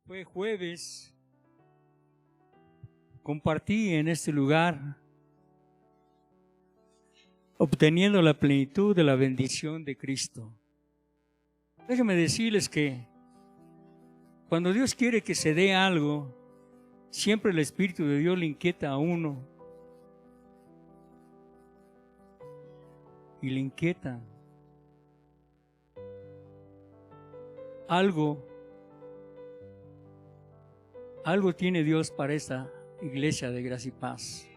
Fue jueves, compartí en este lugar, obteniendo la plenitud de la bendición de Cristo. Déjenme decirles que cuando Dios quiere que se dé algo, siempre el Espíritu de Dios le inquieta a uno. Y le inquieta algo tiene Dios para esta iglesia de Gracia y Paz.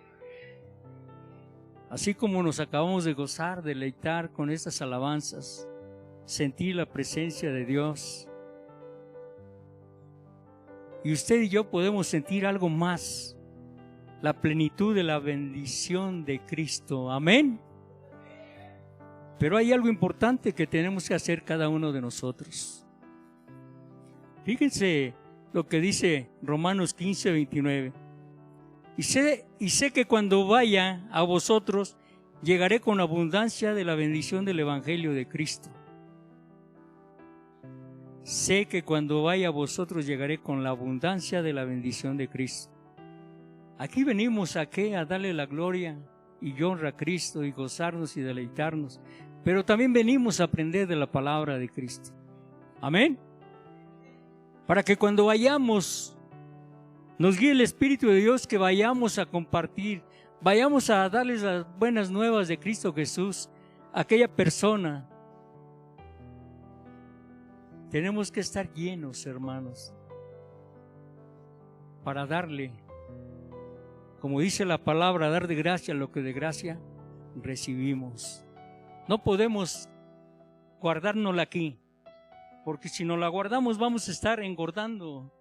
Así como nos acabamos de gozar, deleitar con estas alabanzas, sentir la presencia de Dios. Y usted y yo podemos sentir algo más, la plenitud de la bendición de Cristo. Amén. Pero hay algo importante que tenemos que hacer cada uno de nosotros. Fíjense lo que dice Romanos 15, 29. Y sé que cuando vaya a vosotros, llegaré con abundancia de la bendición del Evangelio de Cristo. Sé que cuando vaya a vosotros, llegaré con la abundancia de la bendición de Cristo. Aquí venimos a ¿qué? A darle la gloria y honra a Cristo y gozarnos y deleitarnos. Pero también venimos a aprender de la palabra de Cristo. Amén. Para que cuando vayamos, nos guíe el Espíritu de Dios, que vayamos a compartir, vayamos a darles las buenas nuevas de Cristo Jesús a aquella persona. Tenemos que estar llenos, hermanos, para darle, como dice la palabra, dar de gracia lo que de gracia recibimos. No podemos guardárnosla aquí, porque si nos la guardamos vamos a estar engordando.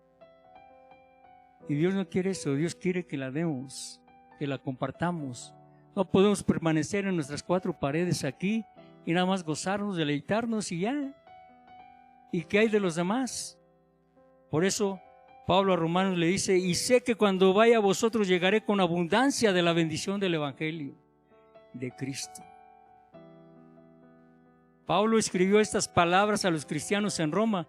Y Dios no quiere eso. Dios quiere que la demos, que la compartamos. No podemos permanecer en nuestras cuatro paredes aquí y nada más gozarnos, deleitarnos y ya. ¿Y qué hay de los demás? Por eso Pablo a Romanos le dice: y sé que cuando vaya a vosotros llegaré con abundancia de la bendición del Evangelio de Cristo. Pablo escribió estas palabras a los cristianos en Roma.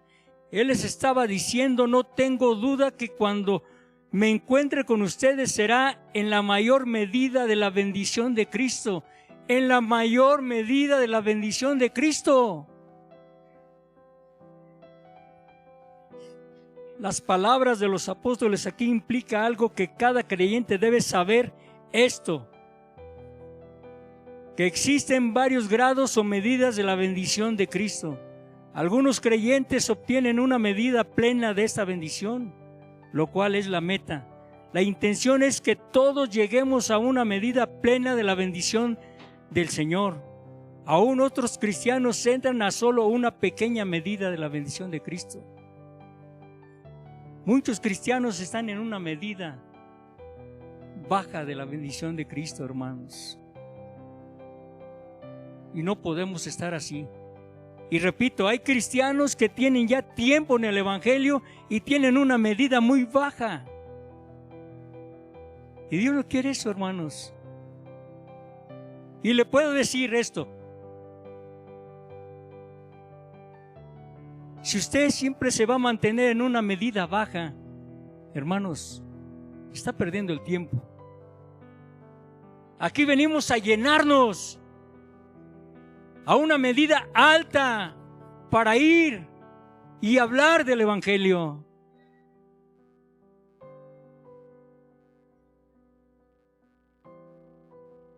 Él les estaba diciendo: no tengo duda que cuando me encuentre con ustedes será en la mayor medida de la bendición de Cristo. En la mayor medida de la bendición de Cristo. Las palabras de los apóstoles aquí implica algo que cada creyente debe saber: esto, que existen varios grados o medidas de la bendición de Cristo. Algunos creyentes obtienen una medida plena de esta bendición, lo cual es la meta. La intención es que todos lleguemos a una medida plena de la bendición del Señor. Aún otros cristianos entran a solo una pequeña medida de la bendición de Cristo. Muchos cristianos están en una medida baja de la bendición de Cristo, hermanos. Y no podemos estar así. Y repito, hay cristianos que tienen ya tiempo en el Evangelio y tienen una medida muy baja. Y Dios no quiere eso, hermanos. Y le puedo decir esto: si usted siempre se va a mantener en una medida baja, hermanos, está perdiendo el tiempo. Aquí venimos a llenarnos a una medida alta para ir y hablar del Evangelio.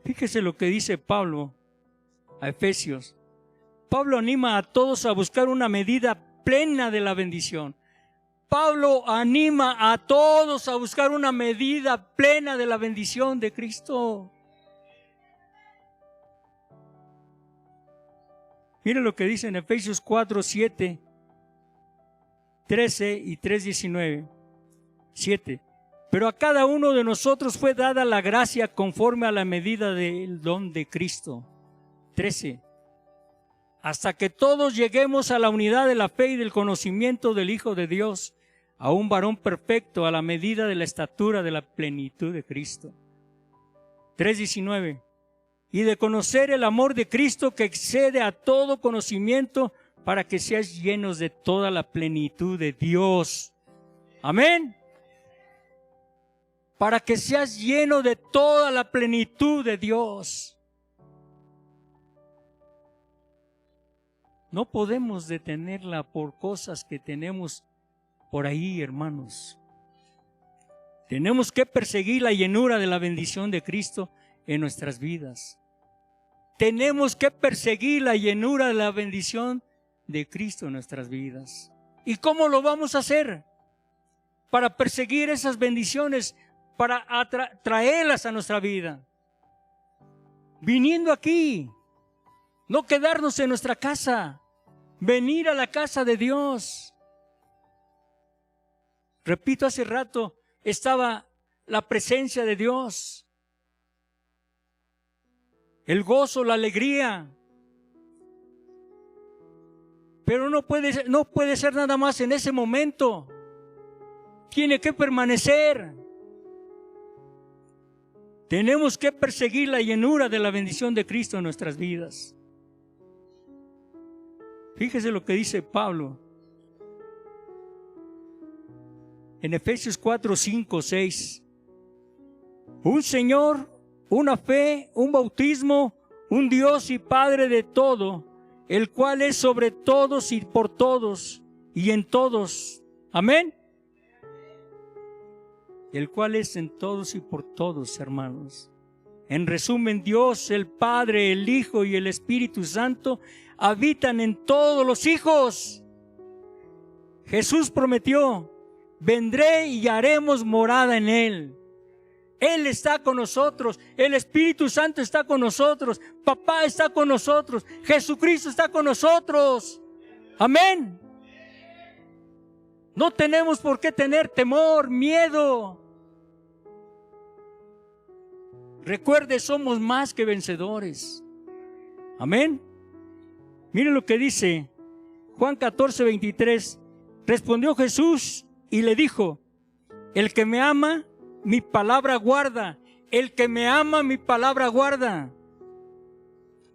Fíjese lo que dice Pablo a Efesios. Pablo anima a todos a buscar una medida plena de la bendición. Pablo anima a todos a buscar una medida plena de la bendición de Cristo. Mire lo que dice en Efesios 4, 7, 13 y 3, 19. 7. Pero a cada uno de nosotros fue dada la gracia conforme a la medida del don de Cristo. 13. Hasta que todos lleguemos a la unidad de la fe y del conocimiento del Hijo de Dios, a un varón perfecto, a la medida de la estatura de la plenitud de Cristo. 3:19. Y de conocer el amor de Cristo que excede a todo conocimiento, para que seas llenos de toda la plenitud de Dios. Amén. Para que seas lleno de toda la plenitud de Dios. No podemos detenerla por cosas que tenemos por ahí, hermanos. Tenemos que perseguir la llenura de la bendición de Cristo en nuestras vidas. Tenemos que perseguir la llenura de la bendición de Cristo en nuestras vidas. ¿Y cómo lo vamos a hacer? Para perseguir esas bendiciones, para traerlas a nuestra vida. Viniendo aquí, no quedarnos en nuestra casa, venir a la casa de Dios. Repito, hace rato estaba la presencia de Dios, el gozo, la alegría. Pero no puede ser nada más en ese momento. Tiene que permanecer. Tenemos que perseguir la llenura de la bendición de Cristo en nuestras vidas. Fíjese lo que dice Pablo en Efesios 4, 5, 6. Un Señor, una fe, un bautismo, un Dios y Padre de todo, el cual es sobre todos y por todos y en todos. Amén. El cual es en todos y por todos, hermanos. En resumen, Dios, el Padre, el Hijo y el Espíritu Santo habitan en todos los hijos. Jesús prometió: vendré y haremos morada en Él. Él está con nosotros, el Espíritu Santo está con nosotros, Papá está con nosotros, Jesucristo está con nosotros. Amén. No tenemos por qué tener temor, miedo. Recuerde, somos más que vencedores. Amén. Miren lo que dice Juan 14, 23. Respondió Jesús y le dijo: el que me ama, mi palabra guarda. El que me ama, mi palabra guarda.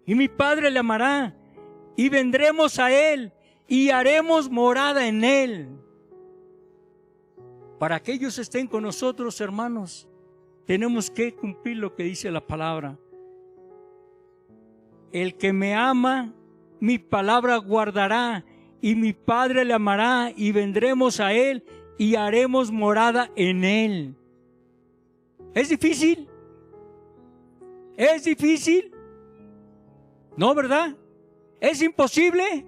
Y mi Padre le amará, y vendremos a Él, y haremos morada en Él. Para que ellos estén con nosotros, hermanos, tenemos que cumplir lo que dice la palabra. El que me ama, mi palabra guardará, y mi Padre le amará, y vendremos a Él, y haremos morada en Él. ¿Es difícil? ¿Es difícil? No, ¿verdad? ¿Es imposible?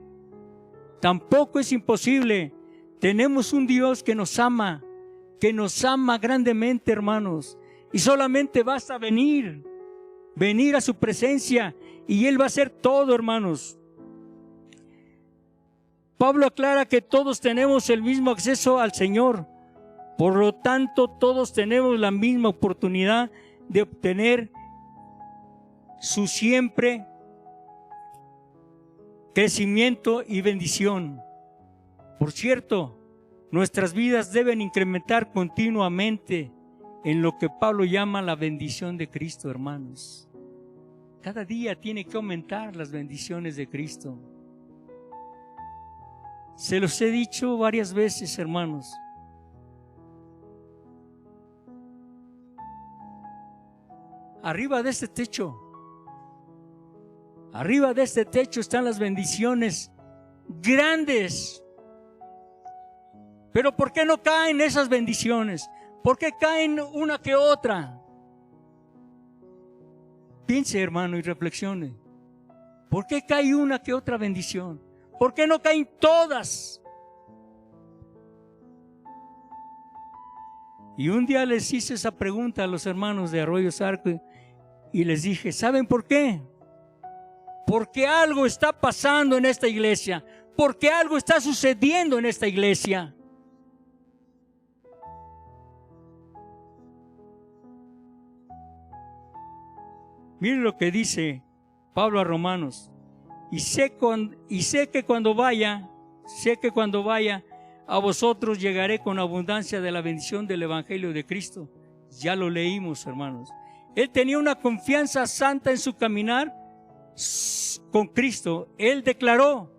Tampoco es imposible. Tenemos un Dios que nos ama grandemente, hermanos. Y solamente basta venir a su presencia y Él va a hacer todo, hermanos. Pablo aclara que todos tenemos el mismo acceso al Señor. Por lo tanto, todos tenemos la misma oportunidad de obtener su siempre crecimiento y bendición. Por cierto, nuestras vidas deben incrementar continuamente en lo que Pablo llama la bendición de Cristo, hermanos. Cada día tiene que aumentar las bendiciones de Cristo. Se los he dicho varias veces, hermanos. Arriba de este techo están las bendiciones grandes. Pero ¿por qué no caen esas bendiciones? ¿Por qué caen una que otra? Piense, hermano, y reflexione. ¿Por qué cae una que otra bendición? ¿Por qué no caen todas? Y un día les hice esa pregunta a los hermanos de Arroyo Zarco y les dije: ¿saben por qué? Porque algo está pasando en esta iglesia, porque algo está sucediendo en esta iglesia. Miren lo que dice Pablo a Romanos: y sé que cuando vaya a vosotros llegaré con abundancia de la bendición del Evangelio de Cristo. Ya lo leímos, hermanos. Él tenía una confianza santa en su caminar con Cristo. Él declaró: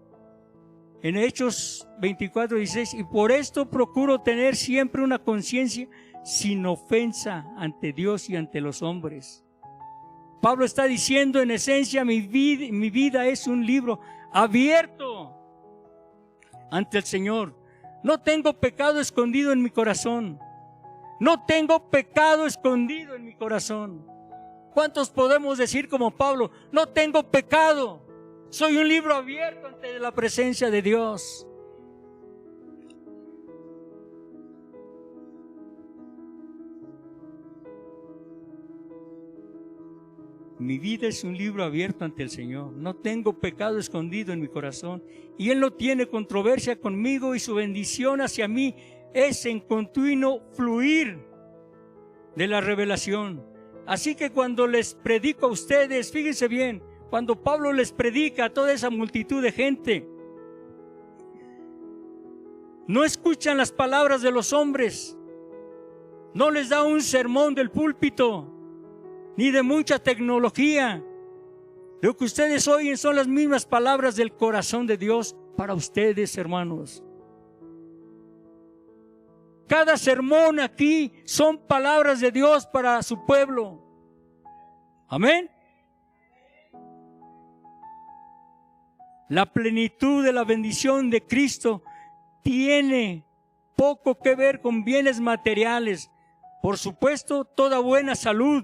En Hechos 24:16, y por esto procuro tener siempre una conciencia sin ofensa ante Dios y ante los hombres. Pablo está diciendo, en esencia, mi vida es un libro abierto ante el Señor. No tengo pecado escondido en mi corazón. No tengo pecado escondido en mi corazón. ¿Cuántos podemos decir como Pablo? No tengo pecado. Soy un libro abierto ante la presencia de Dios. Mi vida es un libro abierto ante el Señor. No tengo pecado escondido en mi corazón. Y Él no tiene controversia conmigo, y su bendición hacia mí es en continuo fluir de la revelación. Así que cuando les predico a ustedes, fíjense bien, cuando Pablo les predica a toda esa multitud de gente, no escuchan las palabras de los hombres, no les da un sermón del púlpito, ni de mucha tecnología. Lo que ustedes oyen son las mismas palabras del corazón de Dios para ustedes, hermanos. Cada sermón aquí son palabras de Dios para su pueblo. Amén. La plenitud de la bendición de Cristo tiene poco que ver con bienes materiales. Por supuesto, toda buena salud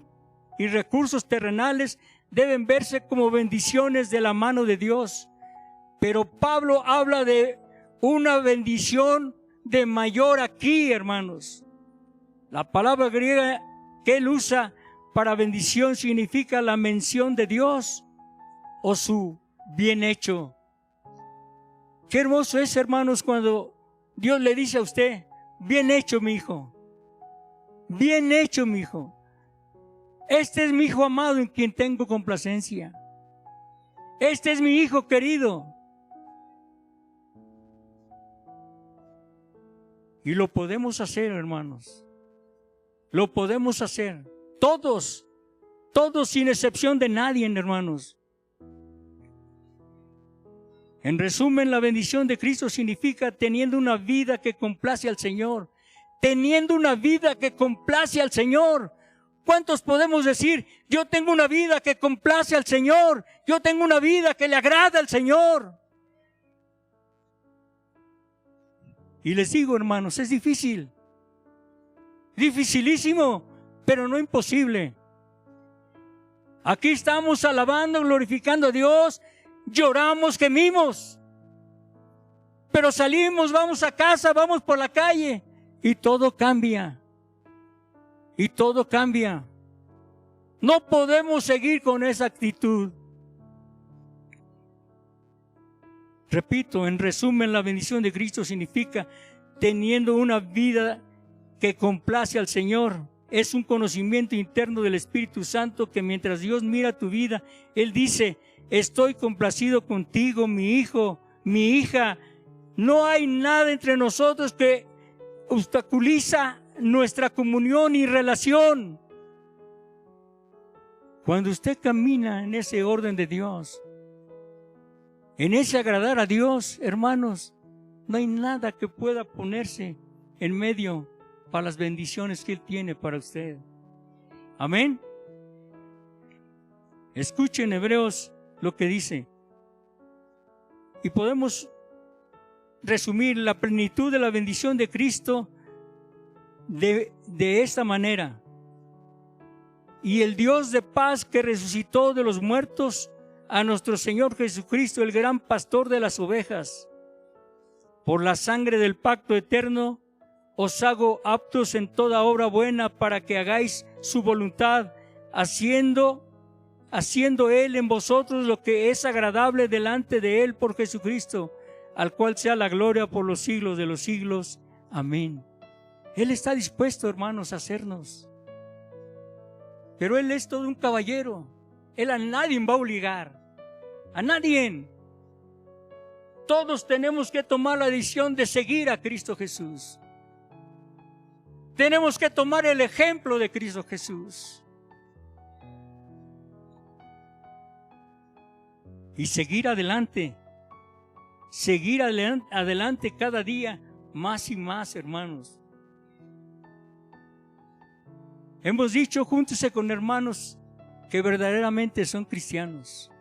y recursos terrenales deben verse como bendiciones de la mano de Dios. Pero Pablo habla de una bendición de mayor aquí, hermanos. La palabra griega que él usa para bendición significa la mención de Dios o su bien hecho. Qué hermoso es, hermanos, cuando Dios le dice a usted: bien hecho, mi hijo. Bien hecho, mi hijo. Este es mi hijo amado en quien tengo complacencia. Este es mi hijo querido. Y lo podemos hacer, hermanos. Lo podemos hacer. Todos sin excepción de nadie, hermanos. En resumen, la bendición de Cristo significa teniendo una vida que complace al Señor. Teniendo una vida que complace al Señor. ¿Cuántos podemos decir: yo tengo una vida que complace al Señor? Yo tengo una vida que le agrada al Señor. Y les digo, hermanos, es difícil. Dificilísimo, pero no imposible. Aquí estamos alabando, glorificando a Dios. Lloramos, gemimos. Pero salimos, vamos a casa, vamos por la calle y todo cambia. Y todo cambia. No podemos seguir con esa actitud. Repito, en resumen, la bendición de Cristo significa teniendo una vida que complace al Señor. Es un conocimiento interno del Espíritu Santo que mientras Dios mira tu vida, Él dice: estoy complacido contigo, mi hijo, mi hija. No hay nada entre nosotros que obstaculiza nuestra comunión y relación. Cuando usted camina en ese orden de Dios, en ese agradar a Dios, hermanos, no hay nada que pueda ponerse en medio para las bendiciones que Él tiene para usted. Amén. Escuchen, Hebreos, lo que dice. Y podemos resumir la plenitud de la bendición de Cristo de esta manera: y el Dios de paz, que resucitó de los muertos a nuestro Señor Jesucristo, el gran pastor de las ovejas, por la sangre del pacto eterno, os hago aptos en toda obra buena, para que hagáis su voluntad, haciendo Él en vosotros lo que es agradable delante de Él por Jesucristo, al cual sea la gloria por los siglos de los siglos. Amén. Él está dispuesto, hermanos, a hacernos. Pero Él es todo un caballero. Él a nadie va a obligar. A nadie. Todos tenemos que tomar la decisión de seguir a Cristo Jesús. Tenemos que tomar el ejemplo de Cristo Jesús y seguir adelante seguir adelante cada día más y más, hermanos. Hemos dicho, júntese con hermanos que verdaderamente son cristianos.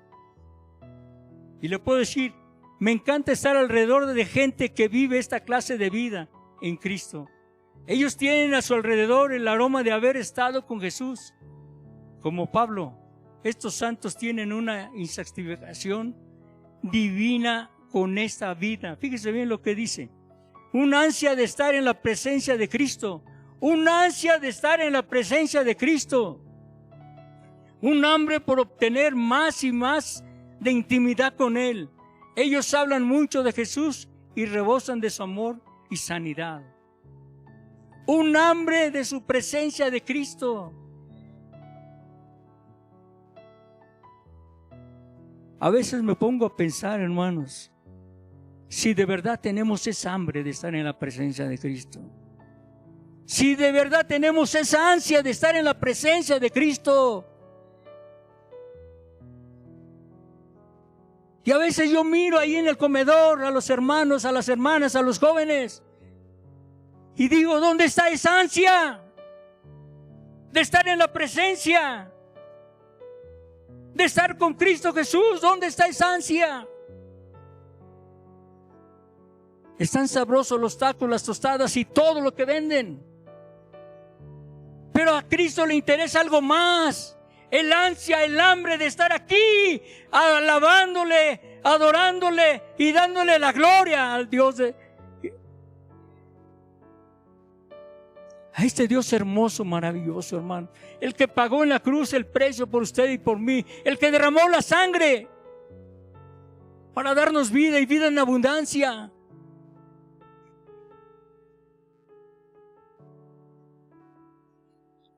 Y le puedo decir, me encanta estar alrededor de gente que vive esta clase de vida en Cristo. Ellos tienen a su alrededor el aroma de haber estado con Jesús. Como Pablo, estos santos tienen una insatisfacción divina con esta vida. Fíjese bien lo que dice. Un ansia de estar en la presencia de Cristo. Un ansia de estar en la presencia de Cristo. Un hambre por obtener más y más de intimidad con Él. Ellos hablan mucho de Jesús y rebosan de su amor y sanidad. Un hambre de su presencia de Cristo. A veces me pongo a pensar, hermanos, si de verdad tenemos esa hambre de estar en la presencia de Cristo. Si de verdad tenemos esa ansia de estar en la presencia de Cristo. Y a veces yo miro ahí en el comedor a los hermanos, a las hermanas, a los jóvenes, y digo, ¿dónde está esa ansia de estar en la presencia? De estar con Cristo Jesús, ¿dónde está esa ansia? Están sabrosos los tacos, las tostadas y todo lo que venden. Pero a Cristo le interesa algo más. El ansia, el hambre de estar aquí, alabándole, adorándole y dándole la gloria al Dios a este Dios hermoso, maravilloso, hermano. El que pagó en la cruz el precio por usted y por mí. El que derramó la sangre para darnos vida y vida en abundancia.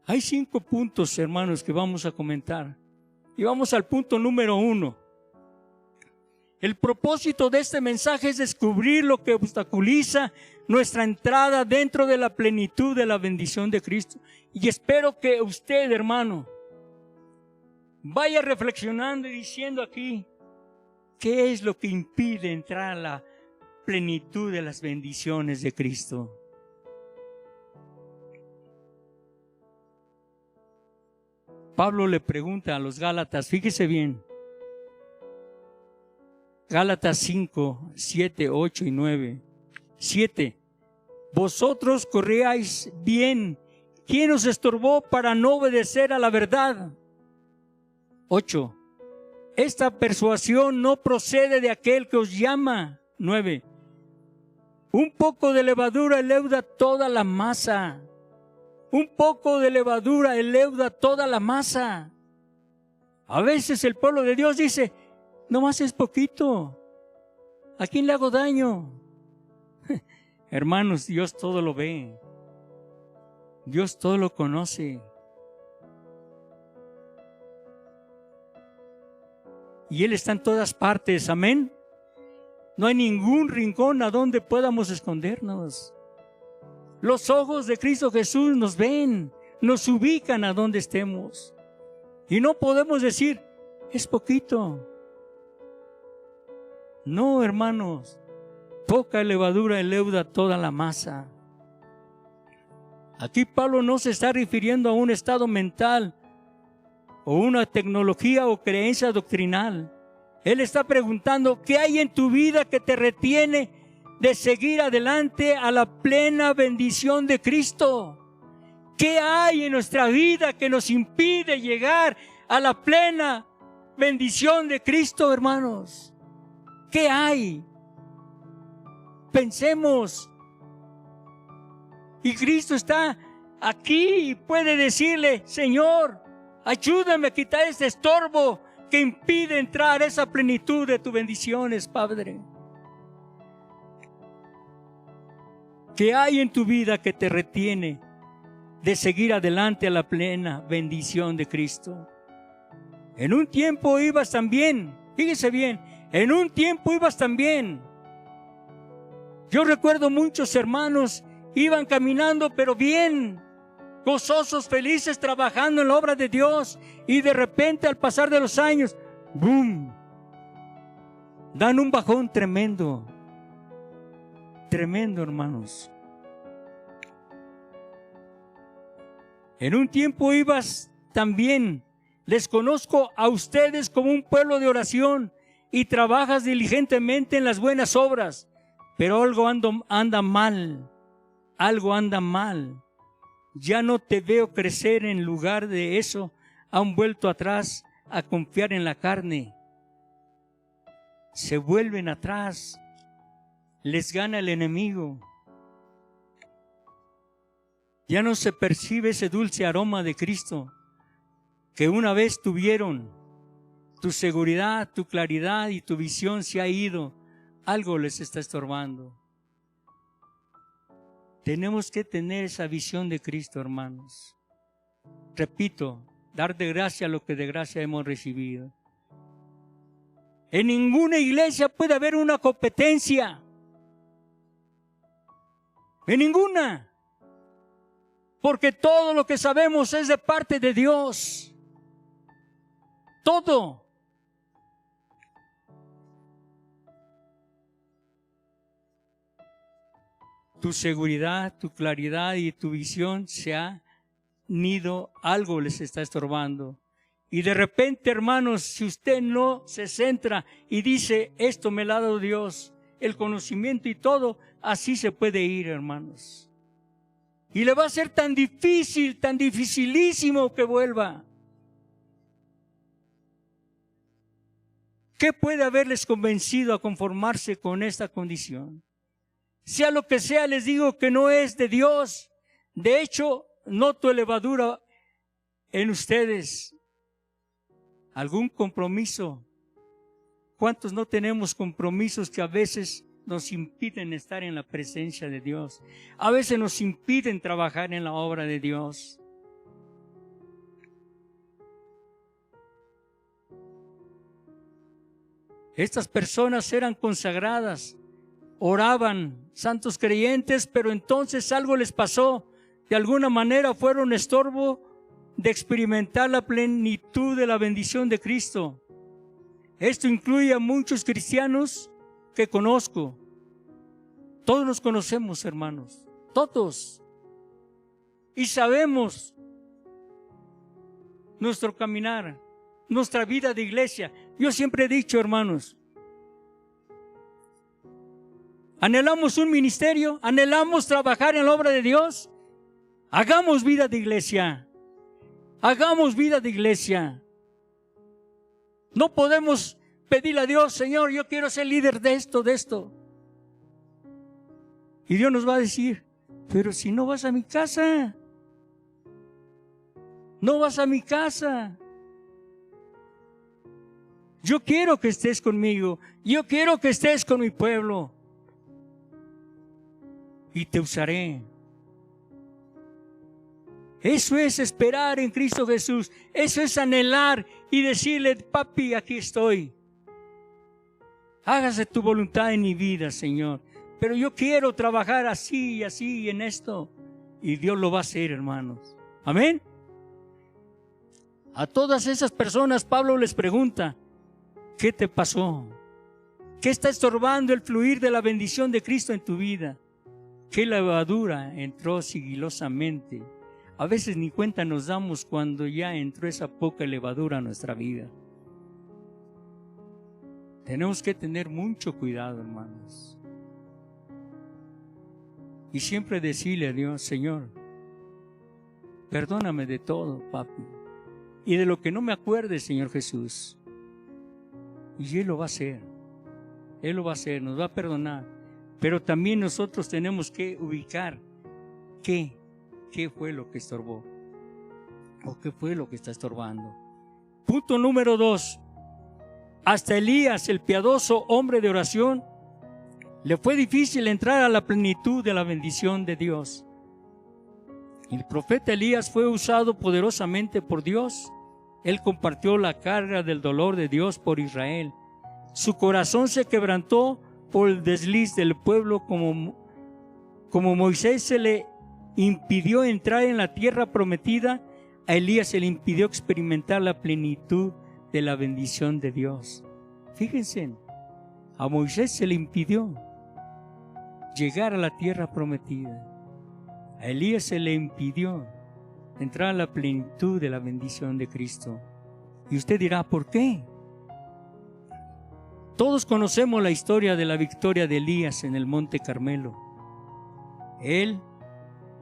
Hay 5 puntos, hermanos, que vamos a comentar. Y vamos al punto número 1. El propósito de este mensaje es descubrir lo que obstaculiza nuestra entrada dentro de la plenitud de la bendición de Cristo. Y espero que usted, hermano, vaya reflexionando y diciendo aquí, ¿qué es lo que impide entrar a la plenitud de las bendiciones de Cristo? Pablo le pregunta a los Gálatas, fíjese bien, Gálatas 5, 7, 8 y 9. 7. Vosotros corríais bien. ¿Quién os estorbó para no obedecer a la verdad? 8. Esta persuasión no procede de aquel que os llama. 9. Un poco de levadura leuda toda la masa. Un poco de levadura leuda toda la masa. A veces el pueblo de Dios dice, nomás es poquito. ¿A quién le hago daño? Hermanos, Dios todo lo ve. Dios todo lo conoce. Y Él está en todas partes, amén. No hay ningún rincón a donde podamos escondernos. Los ojos de Cristo Jesús nos ven, nos ubican a donde estemos. Y no podemos decir, es poquito. No, hermanos, poca levadura leuda toda la masa. Aquí Pablo no se está refiriendo a un estado mental o una tecnología o creencia doctrinal. Él está preguntando, ¿qué hay en tu vida que te retiene de seguir adelante a la plena bendición de Cristo? ¿Qué hay en nuestra vida que nos impide llegar a la plena bendición de Cristo, hermanos? ¿Qué hay? Pensemos. Y Cristo está aquí y puede decirle, Señor, ayúdame a quitar este estorbo que impide entrar a esa plenitud de tus bendiciones, Padre. ¿Qué hay en tu vida que te retiene de seguir adelante a la plena bendición de Cristo? En un tiempo ibas tan bien, fíjese bien, en un tiempo ibas tan bien. Yo recuerdo muchos hermanos iban caminando pero bien, gozosos, felices, trabajando en la obra de Dios, y de repente al pasar de los años, ¡boom!, dan un bajón tremendo. Tremendo, hermanos. En un tiempo ibas también. Les conozco a ustedes como un pueblo de oración y trabajas diligentemente en las buenas obras. Pero algo anda mal. Algo anda mal. Ya no te veo crecer. En lugar de eso, han vuelto atrás a confiar en la carne. Se vuelven atrás. Les gana el enemigo. Ya no se percibe ese dulce aroma de Cristo que una vez tuvieron. Tu seguridad, tu claridad y tu visión se ha ido. Algo les está estorbando. Tenemos que tener esa visión de Cristo, hermanos. Repito, dar de gracia lo que de gracia hemos recibido. En ninguna iglesia puede haber una competencia. En ninguna. Porque todo lo que sabemos es de parte de Dios. Todo. Tu seguridad, tu claridad y tu visión se ha ido. Algo les está estorbando. Y de repente, hermanos, si usted no se centra y dice, esto me lo ha dado Dios, el conocimiento y todo, así se puede ir, hermanos. Y le va a ser tan difícil, tan dificilísimo que vuelva. ¿Qué puede haberles convencido a conformarse con esta condición? Sea lo que sea, les digo que no es de Dios. De hecho, noto levadura en ustedes. ¿Algún compromiso? ¿Cuántos no tenemos compromisos que a veces nos impiden estar en la presencia de Dios? A veces nos impiden trabajar en la obra de Dios. Estas personas eran consagradas, oraban, santos creyentes, pero entonces algo les pasó. De alguna manera fueron estorbo de experimentar la plenitud de la bendición de Cristo. Esto incluye a muchos cristianos que conozco. Todos nos conocemos, hermanos, todos. Y sabemos nuestro caminar, nuestra vida de iglesia. Yo siempre he dicho, hermanos, anhelamos un ministerio, anhelamos trabajar en la obra de Dios. Hagamos vida de iglesia. Hagamos vida de iglesia. No podemos pedirle a Dios, Señor, yo quiero ser líder de esto, de esto. Y Dios nos va a decir, pero si no vas a mi casa, no vas a mi casa. Yo quiero que estés conmigo, yo quiero que estés con mi pueblo. Y te usaré. Eso es esperar en Cristo Jesús. Eso es anhelar y decirle, papi, aquí estoy. Hágase tu voluntad en mi vida, Señor. Pero yo quiero trabajar así y así en esto. Y Dios lo va a hacer, hermanos. Amén. A todas esas personas Pablo les pregunta, ¿qué te pasó? ¿Qué está estorbando el fluir de la bendición de Cristo en tu vida? ¿Qué levadura entró sigilosamente? A veces ni cuenta nos damos cuando ya entró esa poca levadura a nuestra vida. Tenemos que tener mucho cuidado, hermanos. Y siempre decirle a Dios, Señor, perdóname de todo, papi. Y de lo que no me acuerde, Señor Jesús. Y Él lo va a hacer. Él lo va a hacer, nos va a perdonar. Pero también nosotros tenemos que ubicar qué fue lo que estorbó. O qué fue lo que está estorbando. Punto número 2. Hasta Elías, el piadoso hombre de oración, le fue difícil entrar a la plenitud de la bendición de Dios. El profeta Elías fue usado poderosamente por Dios. Él compartió la carga del dolor de Dios por Israel. Su corazón se quebrantó por el desliz del pueblo, como Moisés se le impidió entrar en la tierra prometida, a Elías se le impidió experimentar la plenitud de la bendición de Dios. Fíjense, a Moisés se le impidió. llegar a la tierra prometida. A Elías se le impidió entrar a la plenitud de la bendición de Cristo. Y usted dirá, ¿por qué? Todos conocemos la historia de la victoria de Elías en el Monte Carmelo. Él,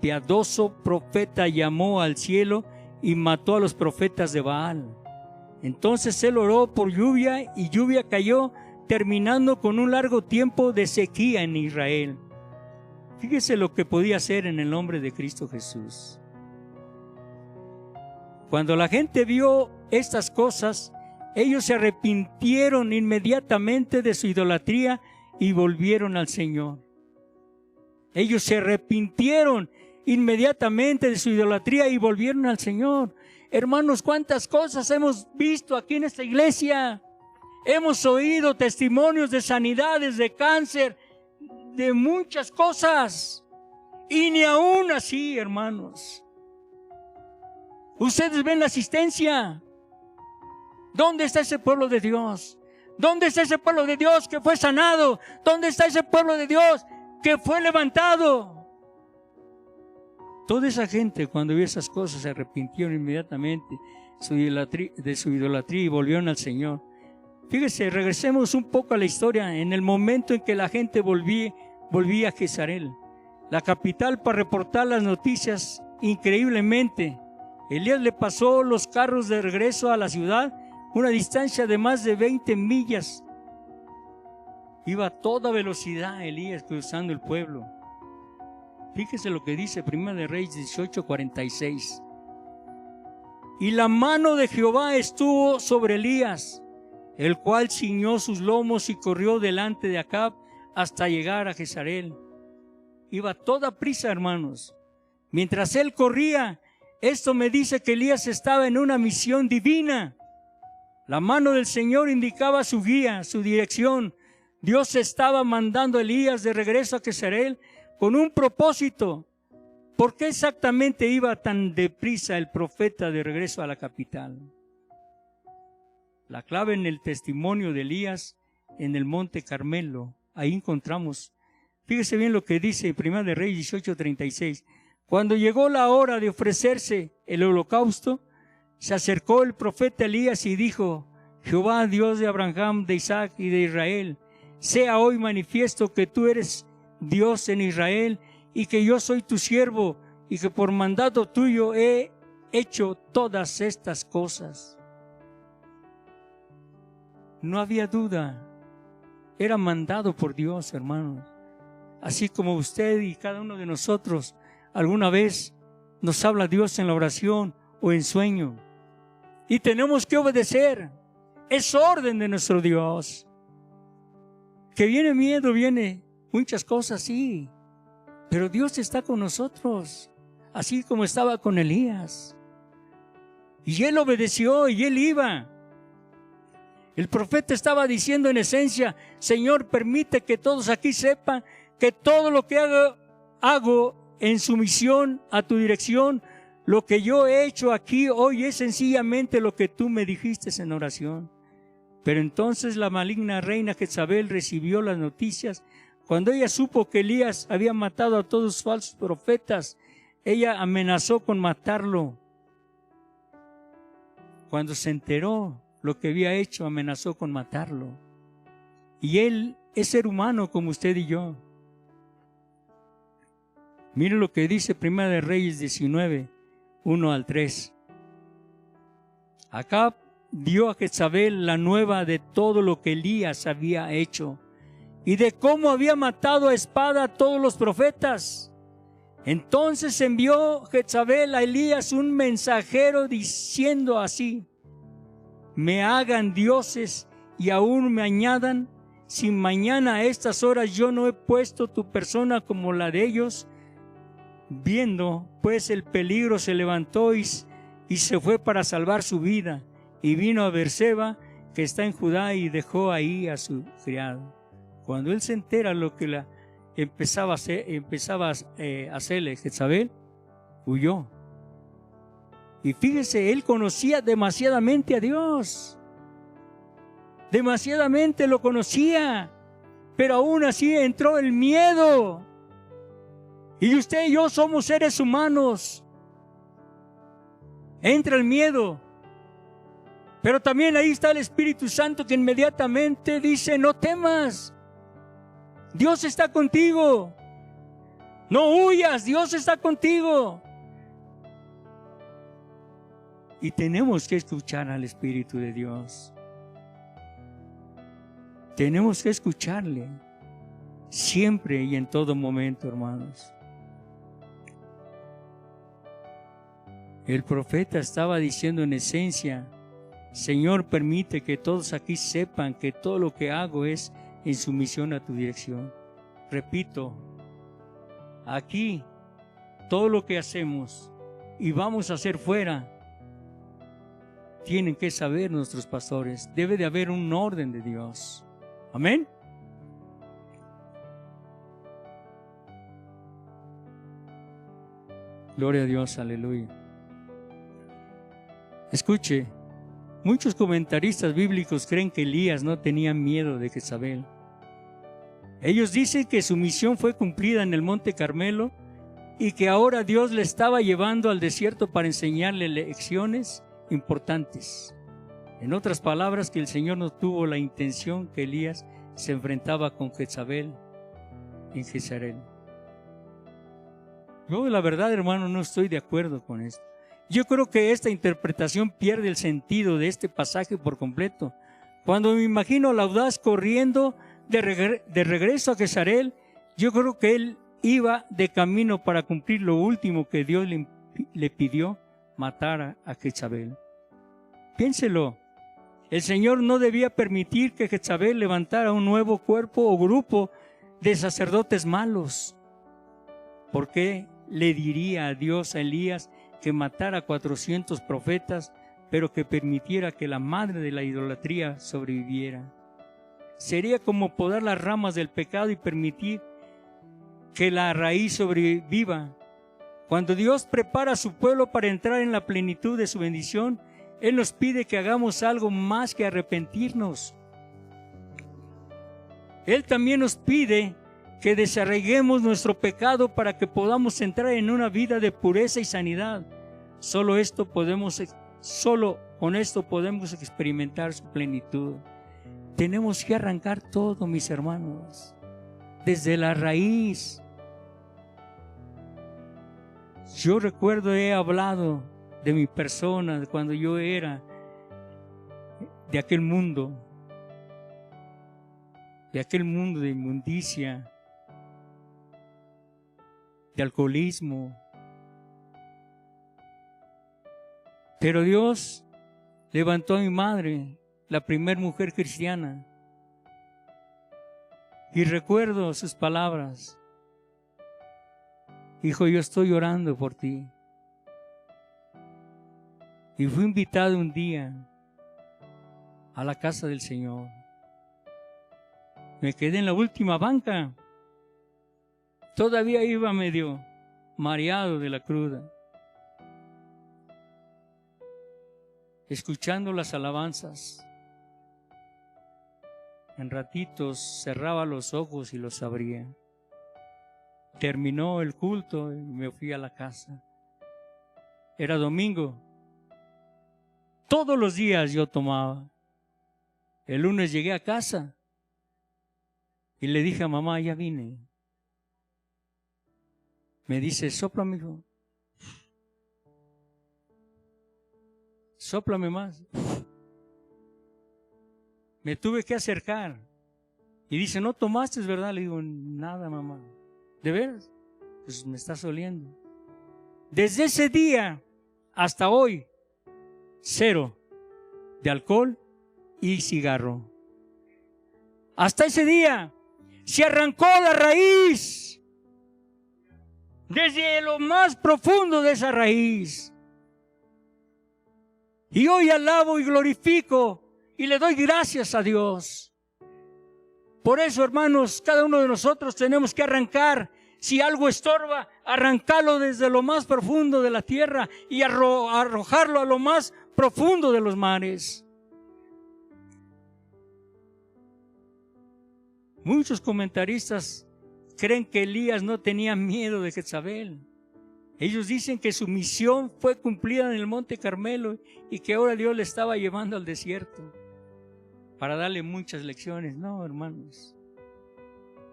piadoso profeta, llamó al cielo y mató a los profetas de Baal. Entonces él oró por lluvia y lluvia cayó, terminando con un largo tiempo de sequía en Israel. Fíjese lo que podía hacer en el nombre de Cristo Jesús. Cuando la gente vio estas cosas, ellos se arrepintieron inmediatamente de su idolatría y volvieron al Señor. Ellos se arrepintieron inmediatamente de su idolatría y volvieron al Señor. Hermanos, cuántas cosas hemos visto aquí en esta iglesia. Hemos oído testimonios de sanidades, de cáncer, de muchas cosas. Y ni aún así, hermanos. Ustedes ven la asistencia. ¿Dónde está ese pueblo de Dios? ¿Dónde está ese pueblo de Dios que fue sanado? ¿Dónde está ese pueblo de Dios que fue levantado? Toda esa gente, cuando vio esas cosas, se arrepintieron inmediatamente de su idolatría y volvieron al Señor. Fíjese, regresemos un poco a la historia. En el momento en que la gente volvía a Jezreel, la capital, para reportar las noticias, increíblemente, Elías le pasó los carros de regreso a la ciudad, una distancia de más de 20 millas. Iba a toda velocidad Elías cruzando el pueblo. Fíjese lo que dice 1 de Reyes 18:46. Y la mano de Jehová estuvo sobre Elías, el cual ciñó sus lomos y corrió delante de Acab hasta llegar a Jezreel. Iba a toda prisa, hermanos. Mientras él corría, esto me dice que Elías estaba en una misión divina. La mano del Señor indicaba su guía, su dirección. Dios estaba mandando a Elías de regreso a Jezreel con un propósito. ¿Por qué exactamente iba tan deprisa el profeta de regreso a la capital? La clave en el testimonio de Elías en el Monte Carmelo. Ahí encontramos. Fíjese bien lo que dice 1 de Reyes 18:36. Cuando llegó la hora de ofrecerse el holocausto, se acercó el profeta Elías y dijo: Jehová, Dios de Abraham, de Isaac y de Israel, sea hoy manifiesto que tú eres Dios en Israel y que yo soy tu siervo y que por mandato tuyo he hecho todas estas cosas. No había duda, era mandado por Dios, hermanos. Así como usted y cada uno de nosotros alguna vez nos habla Dios en la oración o en sueño y tenemos que obedecer. Es orden de nuestro Dios. Que viene miedo, viene muchas cosas, sí, pero Dios está con nosotros, así como estaba con Elías. Y él obedeció y él iba. El profeta estaba diciendo en esencia: Señor, permite que todos aquí sepan que todo lo que hago en sumisión a tu dirección, lo que yo he hecho aquí hoy es sencillamente lo que tú me dijiste en oración. Pero entonces la maligna reina Jezabel recibió las noticias. Cuando ella supo que Elías había matado a todos los falsos profetas, ella amenazó con matarlo. Cuando se enteró lo que había hecho, amenazó con matarlo. Y él es ser humano como usted y yo. Mire lo que dice 1 de Reyes 19, 1 al 3. Acab dio a Jezabel la nueva de todo lo que Elías había hecho y de cómo había matado a espada a todos los profetas. Entonces envió Jezabel a Elías un mensajero diciendo así: me hagan dioses y aún me añadan, si mañana a estas horas yo no he puesto tu persona como la de ellos. Viendo pues el peligro, se levantó y se fue para salvar su vida, y vino a Beerseba, que está en Judá, y dejó ahí a su criado. Cuando él se entera lo que empezaba a hacerle Jezabel, huyó. Y fíjese, él conocía demasiadamente a Dios. Demasiadamente lo conocía. pero aún así entró el miedo. Y usted y yo somos seres humanos. Entra el miedo. Pero también ahí está el Espíritu Santo que inmediatamente dice: no temas. Dios está contigo. No huyas, Dios está contigo. Y tenemos que escuchar al Espíritu de Dios. Tenemos que escucharle siempre y en todo momento, hermanos. El profeta estaba diciendo en esencia: Señor, permite que todos aquí sepan que todo lo que hago es en sumisión a tu dirección. Repito, aquí todo lo que hacemos y vamos a hacer fuera, tienen que saber nuestros pastores. Debe de haber un orden de Dios. Amén. Gloria a Dios, aleluya. Escuche, muchos comentaristas bíblicos creen que Elías no tenía miedo de Jezabel. Ellos dicen que su misión fue cumplida en el Monte Carmelo y que ahora Dios le estaba llevando al desierto para enseñarle lecciones importantes. En otras palabras, que el Señor no tuvo la intención que Elías se enfrentaba con Jezabel en Jezreel. Yo, la verdad, hermano, no estoy de acuerdo con esto. Yo creo que esta interpretación pierde el sentido de este pasaje por completo. Cuando me imagino al audaz corriendo de regreso a Jezreel, yo creo que él iba de camino para cumplir lo último que Dios le pidió: matar a Jezabel. Piénselo. El Señor no debía permitir que Jezabel levantara un nuevo cuerpo o grupo de sacerdotes malos. ¿Por qué le diría a Dios a Elías que matara a 400 profetas, pero que permitiera que la madre de la idolatría sobreviviera? Sería como podar las ramas del pecado y permitir que la raíz sobreviva. Cuando Dios prepara a su pueblo para entrar en la plenitud de su bendición, Él nos pide que hagamos algo más que arrepentirnos. Él también nos pide que desarraiguemos nuestro pecado para que podamos entrar en una vida de pureza y sanidad. Solo con esto podemos experimentar su plenitud. Tenemos que arrancar todo, mis hermanos, desde la raíz. Yo recuerdo, he hablado de mi persona, de cuando yo era de aquel mundo de inmundicia, de alcoholismo. Pero Dios levantó a mi madre, la primer mujer cristiana, y recuerdo sus palabras: hijo, yo estoy orando por ti. Y fui invitado un día a la casa del Señor. Me quedé en la última banca. Todavía iba medio mareado de la cruda, escuchando las alabanzas. En ratitos cerraba los ojos y los abría. Terminó el culto y me fui a la casa. Era domingo. Todos los días yo tomaba. El lunes llegué a casa y le dije a mamá: ya vine. Me dice: sopla, mijo. Sóplame más. Me tuve que acercar. Y dice: no tomaste, ¿verdad? Le digo: nada, mamá. ¿De veras? Pues me estás oliendo. Desde ese día hasta hoy, 0 de alcohol y cigarro. Hasta ese día se arrancó la raíz. Desde lo más profundo de esa raíz. Y hoy alabo y glorifico y le doy gracias a Dios. Por eso, hermanos, cada uno de nosotros tenemos que arrancar. Si algo estorba, arrancarlo desde lo más profundo de la tierra y arrojarlo a lo más profundo de los mares. Muchos comentaristas creen que Elías no tenía miedo de Jezabel. Ellos dicen que su misión fue cumplida en el Monte Carmelo y que ahora Dios le estaba llevando al desierto para darle muchas lecciones. No, hermanos.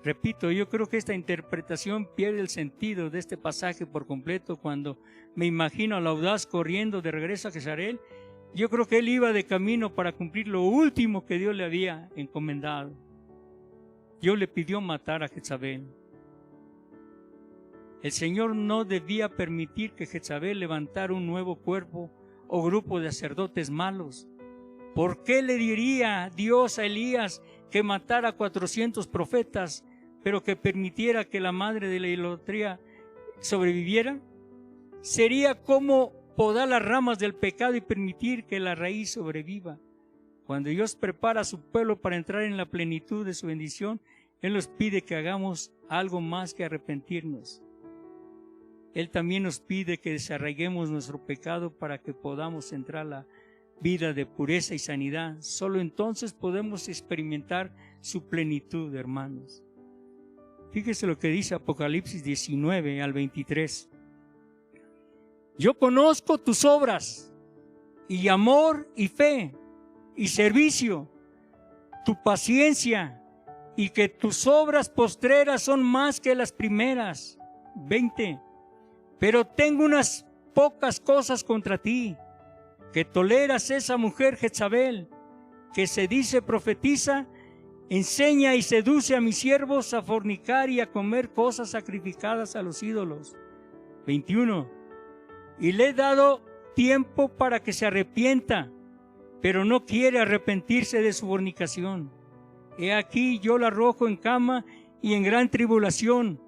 Repito, yo creo que esta interpretación pierde el sentido de este pasaje por completo cuando me imagino al audaz corriendo de regreso a Jezreel. Yo creo que él iba de camino para cumplir lo último que Dios le había encomendado. Dios le pidió matar a Jezabel. El Señor no debía permitir que Jezabel levantara un nuevo cuerpo o grupo de sacerdotes malos. ¿Por qué le diría Dios a Elías que matara a 400 profetas, pero que permitiera que la madre de la idolatría sobreviviera? Sería como podar las ramas del pecado y permitir que la raíz sobreviva. Cuando Dios prepara a su pueblo para entrar en la plenitud de su bendición, Él nos pide que hagamos algo más que arrepentirnos. Él también nos pide que desarraiguemos nuestro pecado para que podamos entrar a la vida de pureza y sanidad. Solo entonces podemos experimentar su plenitud, hermanos. Fíjese lo que dice Apocalipsis 19 al 23. Yo conozco tus obras, y amor y fe, y servicio, tu paciencia, y que tus obras postreras son más que las primeras. 20. Pero tengo unas pocas cosas contra ti, que toleras esa mujer Jezabel, que se dice profetiza, enseña y seduce a mis siervos a fornicar y a comer cosas sacrificadas a los ídolos. 21. Y le he dado tiempo para que se arrepienta, pero no quiere arrepentirse de su fornicación. He aquí yo la arrojo en cama y en gran tribulación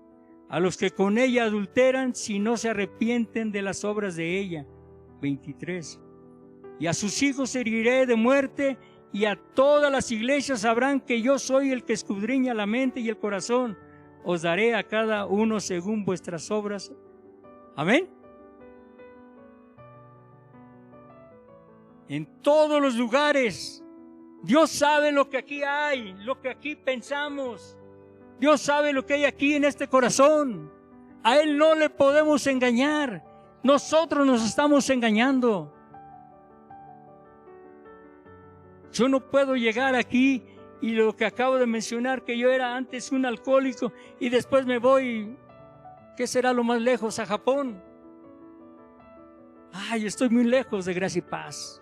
a los que con ella adulteran, si no se arrepienten de las obras de ella. 23. Y a sus hijos heriré de muerte, y a todas las iglesias sabrán que yo soy el que escudriña la mente y el corazón. Os daré a cada uno según vuestras obras. Amén. En todos los lugares, Dios sabe lo que aquí hay, lo que aquí pensamos. Dios sabe lo que hay aquí en este corazón. A Él no le podemos engañar. Nosotros nos estamos engañando. Yo no puedo llegar aquí y lo que acabo de mencionar, que yo era antes un alcohólico y después me voy, ¿qué será lo más lejos? A Japón. Ay, estoy muy lejos de gracia y paz.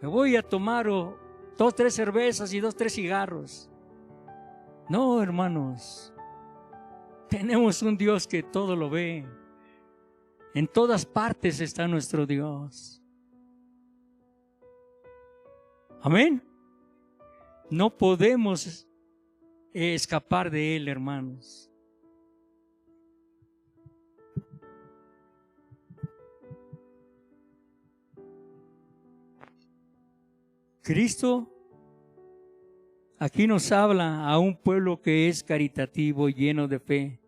Me voy a tomar 2, 3 cervezas y 2, 3 cigarros. No, hermanos, tenemos un Dios que todo lo ve. En todas partes está nuestro Dios. Amén. No podemos escapar de Él, hermanos. Cristo aquí nos habla a un pueblo que es caritativo, lleno de fe,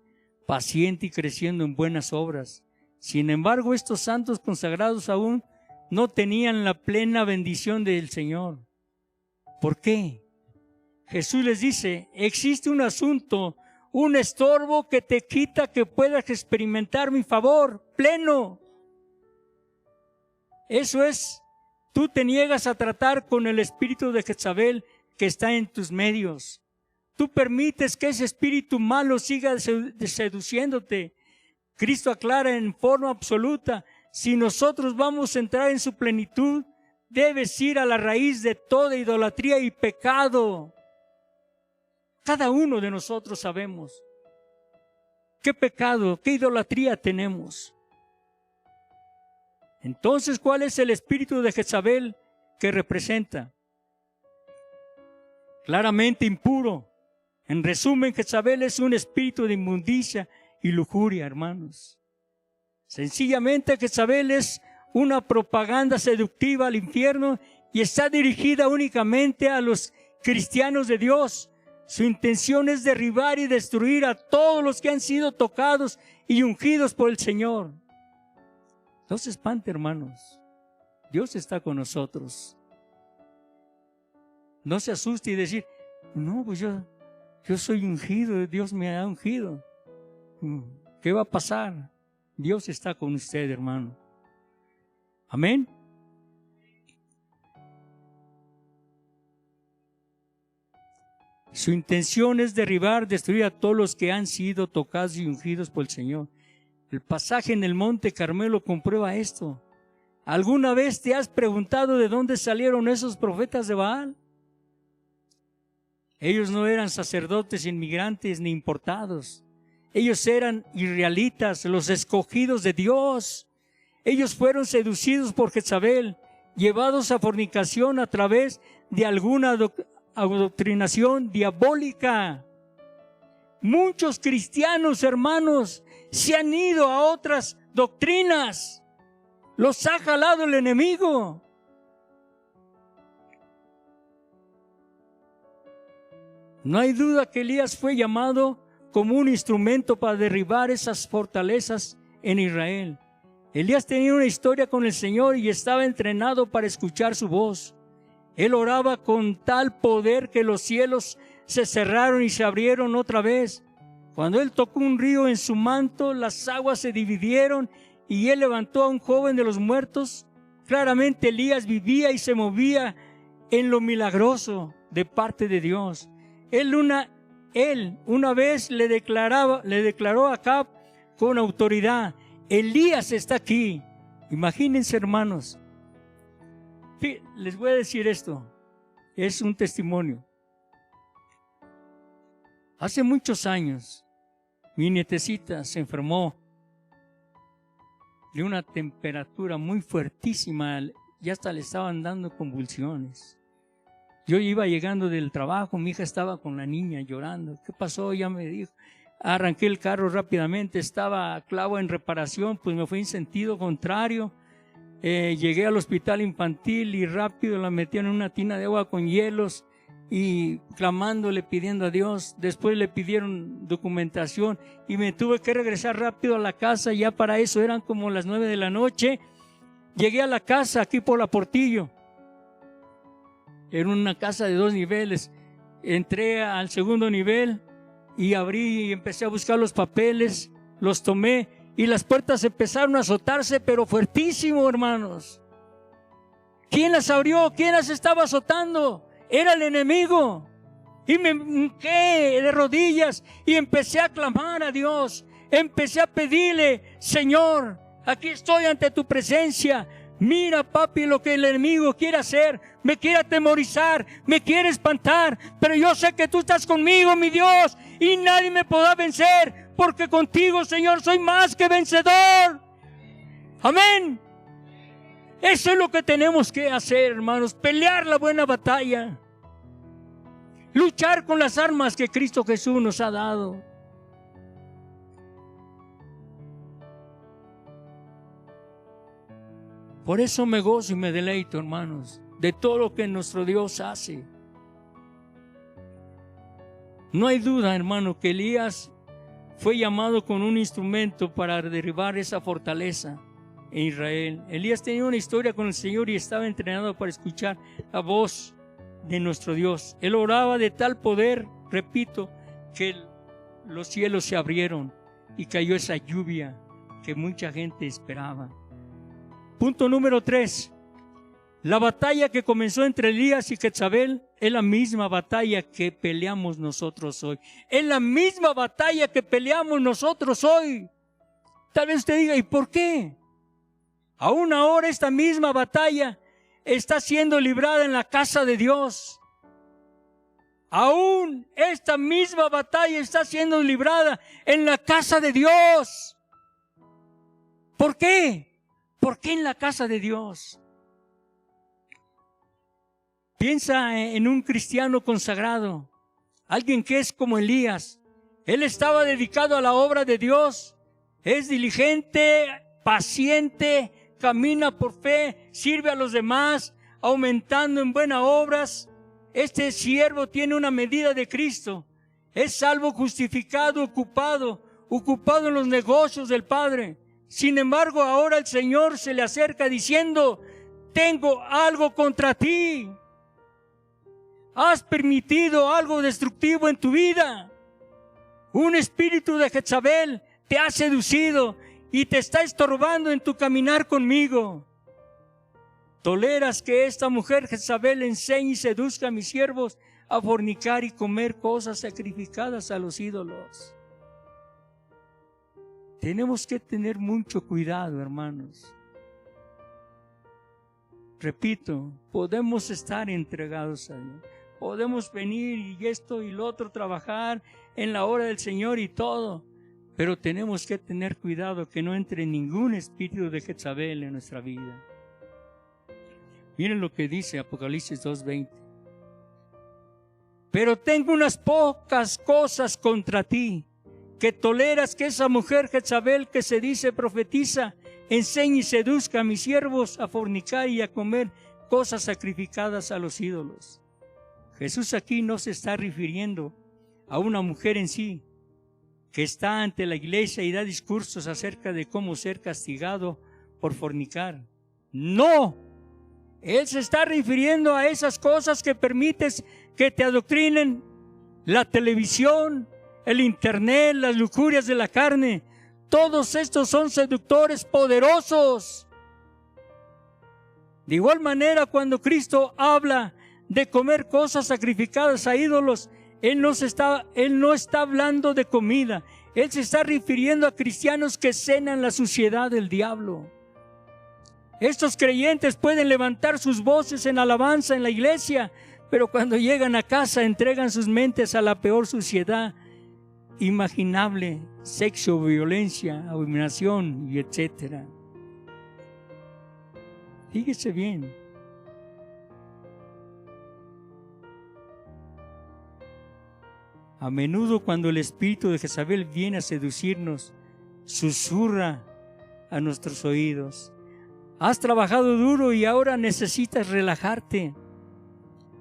paciente y creciendo en buenas obras. Sin embargo, estos santos consagrados aún no tenían la plena bendición del Señor. ¿Por qué? Jesús les dice, existe un asunto, un estorbo que te quita que puedas experimentar mi favor pleno. Eso es, tú te niegas a tratar con el espíritu de Jezabel que está en tus medios. Tú permites que ese espíritu malo siga seduciéndote. Cristo aclara en forma absoluta, si nosotros vamos a entrar en su plenitud, debes ir a la raíz de toda idolatría y pecado. Cada uno de nosotros sabemos qué pecado, qué idolatría tenemos. Entonces, ¿cuál es el espíritu de Jezabel que representa? Claramente impuro. En resumen, Jezabel es un espíritu de inmundicia y lujuria, hermanos. Sencillamente, Jezabel es una propaganda seductiva al infierno y está dirigida únicamente a los cristianos de Dios. Su intención es derribar y destruir a todos los que han sido tocados y ungidos por el Señor. No se espante, hermanos. Dios está con nosotros. No se asuste y decir, No, pues yo soy ungido, Dios me ha ungido. ¿Qué va a pasar? Dios está con usted, hermano. Amén. Su intención es derribar, destruir a todos los que han sido tocados y ungidos por el Señor. El pasaje en el Monte Carmelo comprueba esto. ¿Alguna vez te has preguntado de dónde salieron esos profetas de Baal? Ellos no eran sacerdotes inmigrantes ni importados. Ellos eran israelitas, los escogidos de Dios. Ellos fueron seducidos por Jezabel, llevados a fornicación a través de alguna adoctrinación diabólica. Muchos cristianos, hermanos, se han ido a otras doctrinas. Los ha jalado el enemigo. No hay duda que Elías fue llamado como un instrumento para derribar esas fortalezas en Israel. Elías tenía una historia con el Señor y estaba entrenado para escuchar su voz. Él oraba con tal poder que los cielos se cerraron y se abrieron otra vez. Cuando él tocó un río en su manto, las aguas se dividieron y él levantó a un joven de los muertos. Claramente Elías vivía y se movía en lo milagroso de parte de Dios. Él una vez le declaró a Acab con autoridad: Elías está aquí. Imagínense, hermanos. Les voy a decir esto, es un testimonio. Hace muchos años, mi nietecita se enfermó de una temperatura muy fuertísima, ya hasta le estaban dando convulsiones. Yo iba llegando del trabajo, mi hija estaba con la niña llorando. ¿Qué pasó? Ya me dijo. Arranqué el carro rápidamente, estaba clavo en reparación, pues me fui en sentido contrario. Llegué al hospital infantil y rápido la metieron en una tina de agua con hielos y clamándole, pidiendo a Dios. Después le pidieron documentación y me tuve que regresar rápido a la casa. Ya para eso eran como las 9 de la noche. Llegué a la casa aquí por la Portillo. Era una casa de 2 niveles. Entré al segundo nivel y abrí y empecé a buscar los papeles. Los tomé y las puertas empezaron a azotarse, pero fuertísimo, hermanos. ¿Quién las abrió? ¿Quién las estaba azotando? Era el enemigo. Y me hinqué de rodillas y empecé a clamar a Dios. Empecé a pedirle: Señor, aquí estoy ante tu presencia. Mira, papi, lo que el enemigo quiere hacer. Me quiere atemorizar, me quiere espantar, pero yo sé que tú estás conmigo, mi Dios, y nadie me podrá vencer, porque contigo, Señor, soy más que vencedor. Amén. Eso es lo que tenemos que hacer, hermanos: pelear la buena batalla, luchar con las armas que Cristo Jesús nos ha dado. Por eso me gozo y me deleito, hermanos, de todo lo que nuestro Dios hace. No hay duda, hermano, que Elías fue llamado con un instrumento para derribar esa fortaleza en Israel. Elías tenía una historia con el Señor y estaba entrenado para escuchar la voz de nuestro Dios. Él oraba de tal poder, repito, que los cielos se abrieron y cayó esa lluvia que mucha gente esperaba. Punto número 3. La batalla que comenzó entre Elías y Jezabel es la misma batalla que peleamos nosotros hoy. Es la misma batalla que peleamos nosotros hoy. Tal vez usted diga: ¿y por qué? Aún ahora esta misma batalla está siendo librada en la casa de Dios. Aún esta misma batalla está siendo librada en la casa de Dios. ¿Por qué? ¿Por qué en la casa de Dios? Piensa en un cristiano consagrado, alguien que es como Elías. Él estaba dedicado a la obra de Dios, es diligente, paciente, camina por fe, sirve a los demás, aumentando en buenas obras. Este siervo tiene una medida de Cristo, es salvo, justificado, ocupado en los negocios del Padre. Sin embargo, ahora el Señor se le acerca diciendo: tengo algo contra ti. Has permitido algo destructivo en tu vida. Un espíritu de Jezabel te ha seducido y te está estorbando en tu caminar conmigo. Toleras que esta mujer Jezabel enseñe y seduzca a mis siervos a fornicar y comer cosas sacrificadas a los ídolos. Tenemos que tener mucho cuidado, hermanos. Repito, podemos estar entregados a Dios. Podemos venir y esto y lo otro, trabajar en la hora del Señor y todo. Pero tenemos que tener cuidado que no entre ningún espíritu de Jezabel en nuestra vida. Miren lo que dice Apocalipsis 2:20. Pero tengo unas pocas cosas contra ti, que toleras que esa mujer Jezabel que se dice profetiza, enseñe y seduzca a mis siervos a fornicar y a comer cosas sacrificadas a los ídolos. Jesús aquí no se está refiriendo a una mujer en sí, que está ante la iglesia y da discursos acerca de cómo ser castigado por fornicar. No, Él se está refiriendo a esas cosas que permites que te adoctrinen, la televisión, el internet, las lujurias de la carne. Todos estos son seductores poderosos. De igual manera, cuando Cristo habla de comer cosas sacrificadas a ídolos, Él no está hablando de comida. Él se está refiriendo a cristianos que cenan la suciedad del diablo. Estos creyentes pueden levantar sus voces en alabanza en la iglesia, pero cuando llegan a casa entregan sus mentes a la peor suciedad imaginable: sexo, violencia, abominación y etcétera. Fíjese bien. A menudo cuando el espíritu de Jezabel viene a seducirnos, susurra a nuestros oídos: has trabajado duro y ahora necesitas relajarte.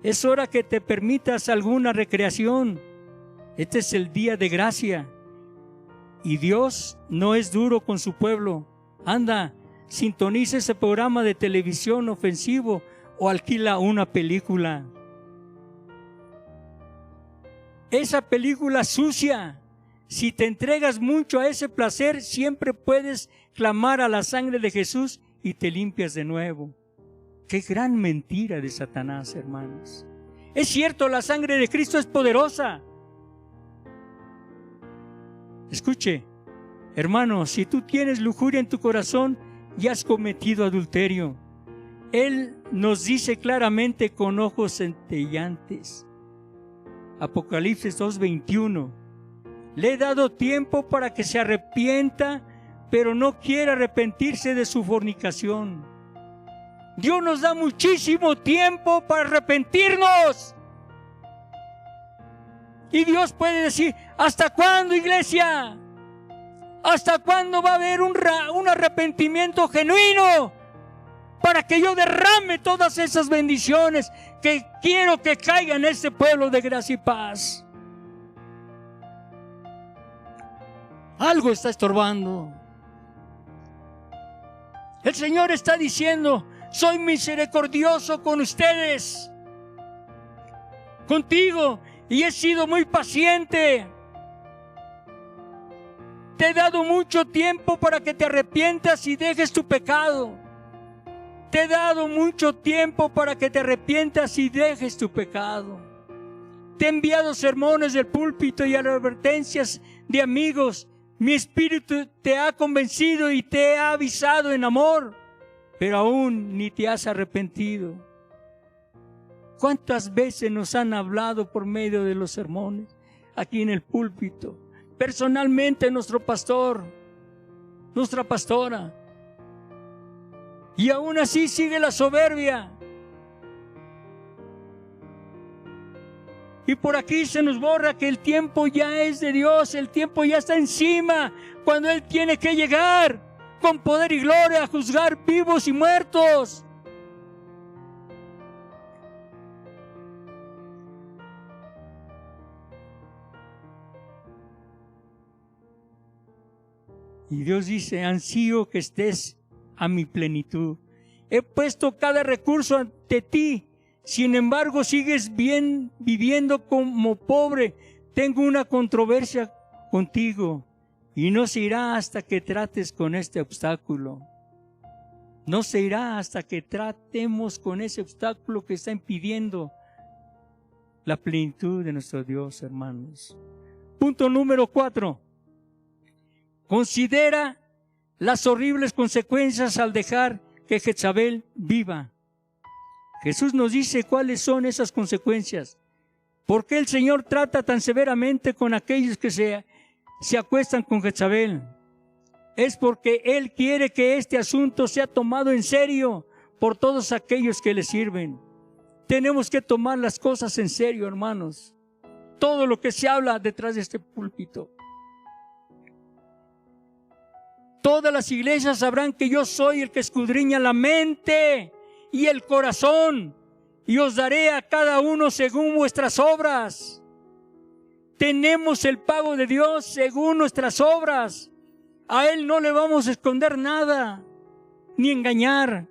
Es hora que te permitas alguna recreación. Este es el día de gracia. Y Dios no es duro con su pueblo. Anda, sintoniza ese programa de televisión ofensivo o alquila una película. Esa película sucia. Si te entregas mucho a ese placer, siempre puedes clamar a la sangre de Jesús y te limpias de nuevo. Qué gran mentira de Satanás, hermanos. Es cierto, la sangre de Cristo es poderosa. Escuche, hermano, si tú tienes lujuria en tu corazón, ya has cometido adulterio. Él nos dice claramente con ojos centellantes. Apocalipsis 2:21. Le he dado tiempo para que se arrepienta, pero no quiere arrepentirse de su fornicación. Dios nos da muchísimo tiempo para arrepentirnos. Y Dios puede decir: ¿hasta cuándo, iglesia? ¿Hasta cuándo va a haber un arrepentimiento genuino para que yo derrame todas esas bendiciones que quiero que caigan en este pueblo de gracia y paz? Algo está estorbando. El Señor está diciendo: soy misericordioso con ustedes, contigo, y he sido muy paciente. Te he dado mucho tiempo para que te arrepientas y dejes tu pecado. Te he dado mucho tiempo para que te arrepientas y dejes tu pecado. Te he enviado sermones del púlpito y advertencias de amigos. Mi espíritu te ha convencido y te ha avisado en amor, pero aún ni te has arrepentido. ¿Cuántas veces nos han hablado por medio de los sermones aquí en el púlpito? Personalmente nuestro pastor, nuestra pastora. Y aún así sigue la soberbia. Y por aquí se nos borra que el tiempo ya es de Dios, el tiempo ya está encima, cuando Él tiene que llegar con poder y gloria a juzgar vivos y muertos. Y Dios dice: ansío que estés a mi plenitud. He puesto cada recurso ante ti Sin embargo, sigues bien viviendo como pobre. Tengo una controversia contigo y no se irá hasta que trates con este obstáculo. No se irá hasta que tratemos con ese obstáculo que está impidiendo la plenitud de nuestro Dios, hermanos. Punto número 4. Considera las horribles consecuencias al dejar que Jezabel viva. Jesús nos dice cuáles son esas consecuencias. ¿Por qué el Señor trata tan severamente con aquellos que se acuestan con Jezabel? Es porque Él quiere que este asunto sea tomado en serio por todos aquellos que le sirven. Tenemos que tomar las cosas en serio, hermanos. Todo lo que se habla detrás de este púlpito. Todas las iglesias sabrán que yo soy el que escudriña la mente y el corazón, y os daré a cada uno según vuestras obras. Tenemos el pago de Dios según nuestras obras. A Él no le vamos a esconder nada, ni engañar.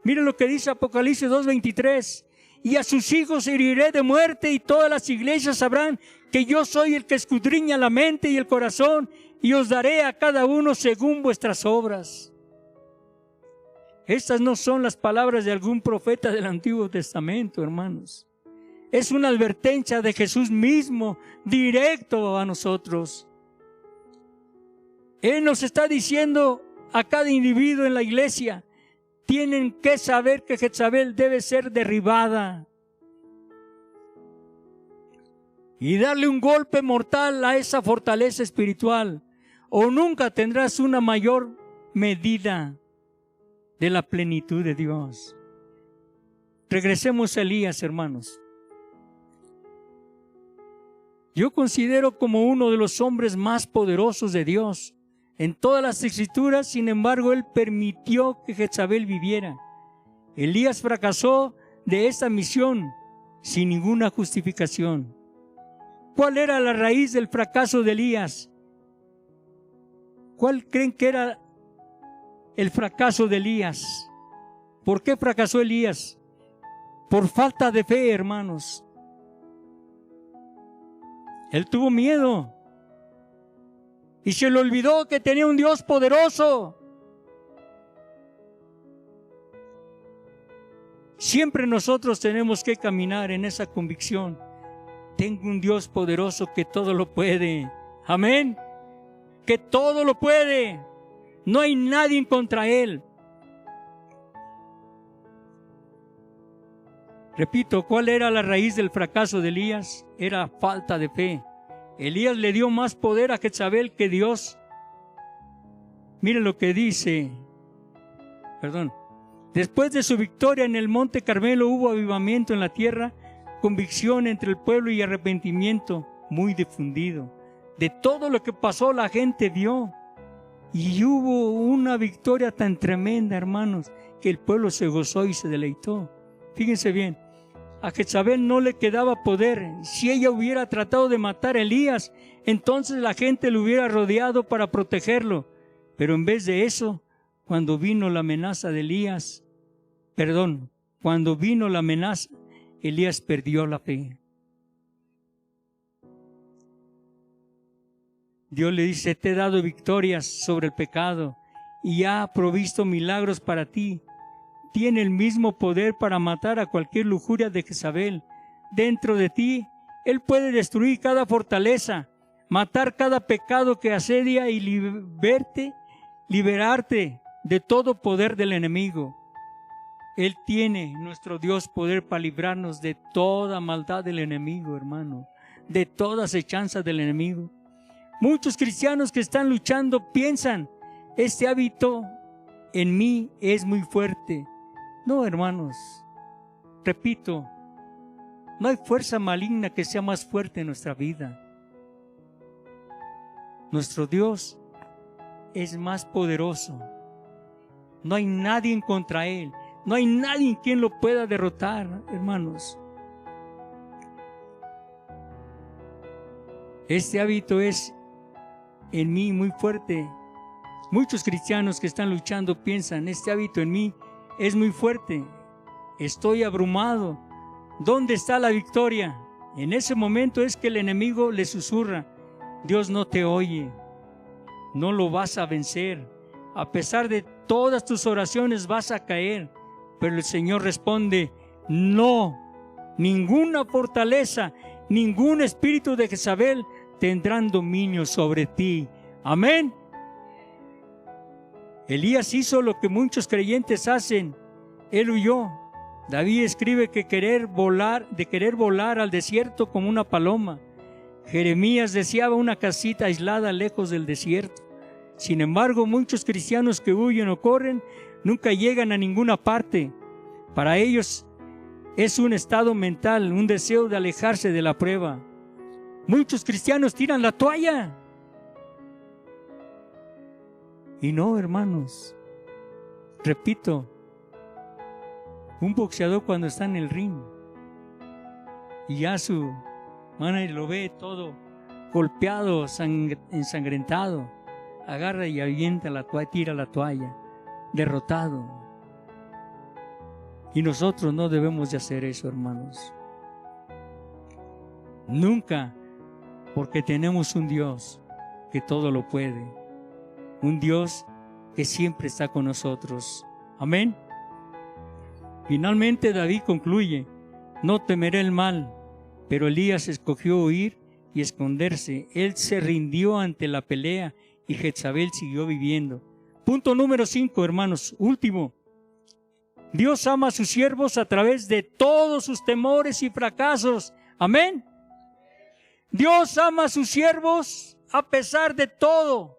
Miren lo que dice Apocalipsis 2:23. Y a sus hijos heriré de muerte, y todas las iglesias sabrán que yo soy el que escudriña la mente y el corazón, y os daré a cada uno según vuestras obras. Estas no son las palabras de algún profeta del Antiguo Testamento, hermanos. Es una advertencia de Jesús mismo, directo a nosotros. Él nos está diciendo a cada individuo en la iglesia, tienen que saber que Jezabel debe ser derribada y darle un golpe mortal a esa fortaleza espiritual, o nunca tendrás una mayor medida de la plenitud de Dios. Regresemos a Elías, hermanos. Yo considero como uno de los hombres más poderosos de Dios. En todas las escrituras, sin embargo, Él permitió que Jezabel viviera. Elías fracasó de esta misión sin ninguna justificación. ¿Cuál era la raíz del fracaso de Elías? ¿Cuál creen que era el fracaso de Elías? ¿Por qué fracasó Elías? Por falta de fe, hermanos. Él tuvo miedo y se le olvidó que tenía un Dios poderoso. Siempre nosotros tenemos que caminar en esa convicción. Tengo un Dios poderoso que todo lo puede. Amén. Que todo lo puede. No hay nadie contra Él. Repito, ¿cuál era la raíz del fracaso de Elías? Era falta de fe. Elías le dio más poder a Jezabel que Dios. Mire lo que dice. Después de su victoria en el monte Carmelo hubo avivamiento en la tierra, convicción entre el pueblo y arrepentimiento muy difundido. De todo lo que pasó la gente vio. Y hubo una victoria tan tremenda, hermanos, que el pueblo se gozó y se deleitó. Fíjense bien, a Jezabel no le quedaba poder. Si ella hubiera tratado de matar a Elías, entonces la gente lo hubiera rodeado para protegerlo. Pero en vez de eso, cuando vino la amenaza de Elías, Elías perdió la fe. Dios le dice, te he dado victorias sobre el pecado y ha provisto milagros para ti. Tiene el mismo poder para matar a cualquier lujuria de Jezabel. Dentro de ti, Él puede destruir cada fortaleza, matar cada pecado que asedia y liberarte de todo poder del enemigo. Él tiene, nuestro Dios, poder para librarnos de toda maldad del enemigo, hermano, de toda acechanza del enemigo. Muchos cristianos que están luchando piensan, este hábito en mí es muy fuerte. No, hermanos, repito, no hay fuerza maligna que sea más fuerte en nuestra vida. Nuestro Dios es más poderoso. No hay nadie contra Él. No hay nadie quien lo pueda derrotar, hermanos. Este hábito es en mí muy fuerte. Muchos cristianos que están luchando piensan, este hábito en mí es muy fuerte. estoy abrumado. ¿Dónde está la victoria? En ese momento es que el enemigo le susurra: Dios no te oye, no lo vas a vencer. A pesar de todas tus oraciones vas a caer. Pero el Señor responde: no, ninguna fortaleza, ningún espíritu de Jezabel tendrán dominio sobre ti. Amén. Elías hizo lo que muchos creyentes hacen. Él huyó. David escribe que querer volar al desierto como una paloma. Jeremías deseaba una casita aislada lejos del desierto. Sin embargo, muchos cristianos que huyen o corren nunca llegan a ninguna parte. Para ellos es un estado mental, un deseo de alejarse de la prueba. Muchos cristianos tiran la toalla. Y no, hermanos, repito, un boxeador cuando está en el ring y ya su manager lo ve todo golpeado, ensangrentado, agarra y avienta la toalla, tira la toalla, derrotado. Y nosotros no debemos de hacer eso, hermanos. Nunca, porque tenemos un Dios que todo lo puede. Un Dios que siempre está con nosotros. Amén. Finalmente David concluye: no temeré el mal. Pero Elías escogió huir y esconderse. Él se rindió ante la pelea y Jezabel siguió viviendo. Punto número 5, hermanos, último. Dios ama a sus siervos a través de todos sus temores y fracasos. Amén. Dios ama a sus siervos a pesar de todo.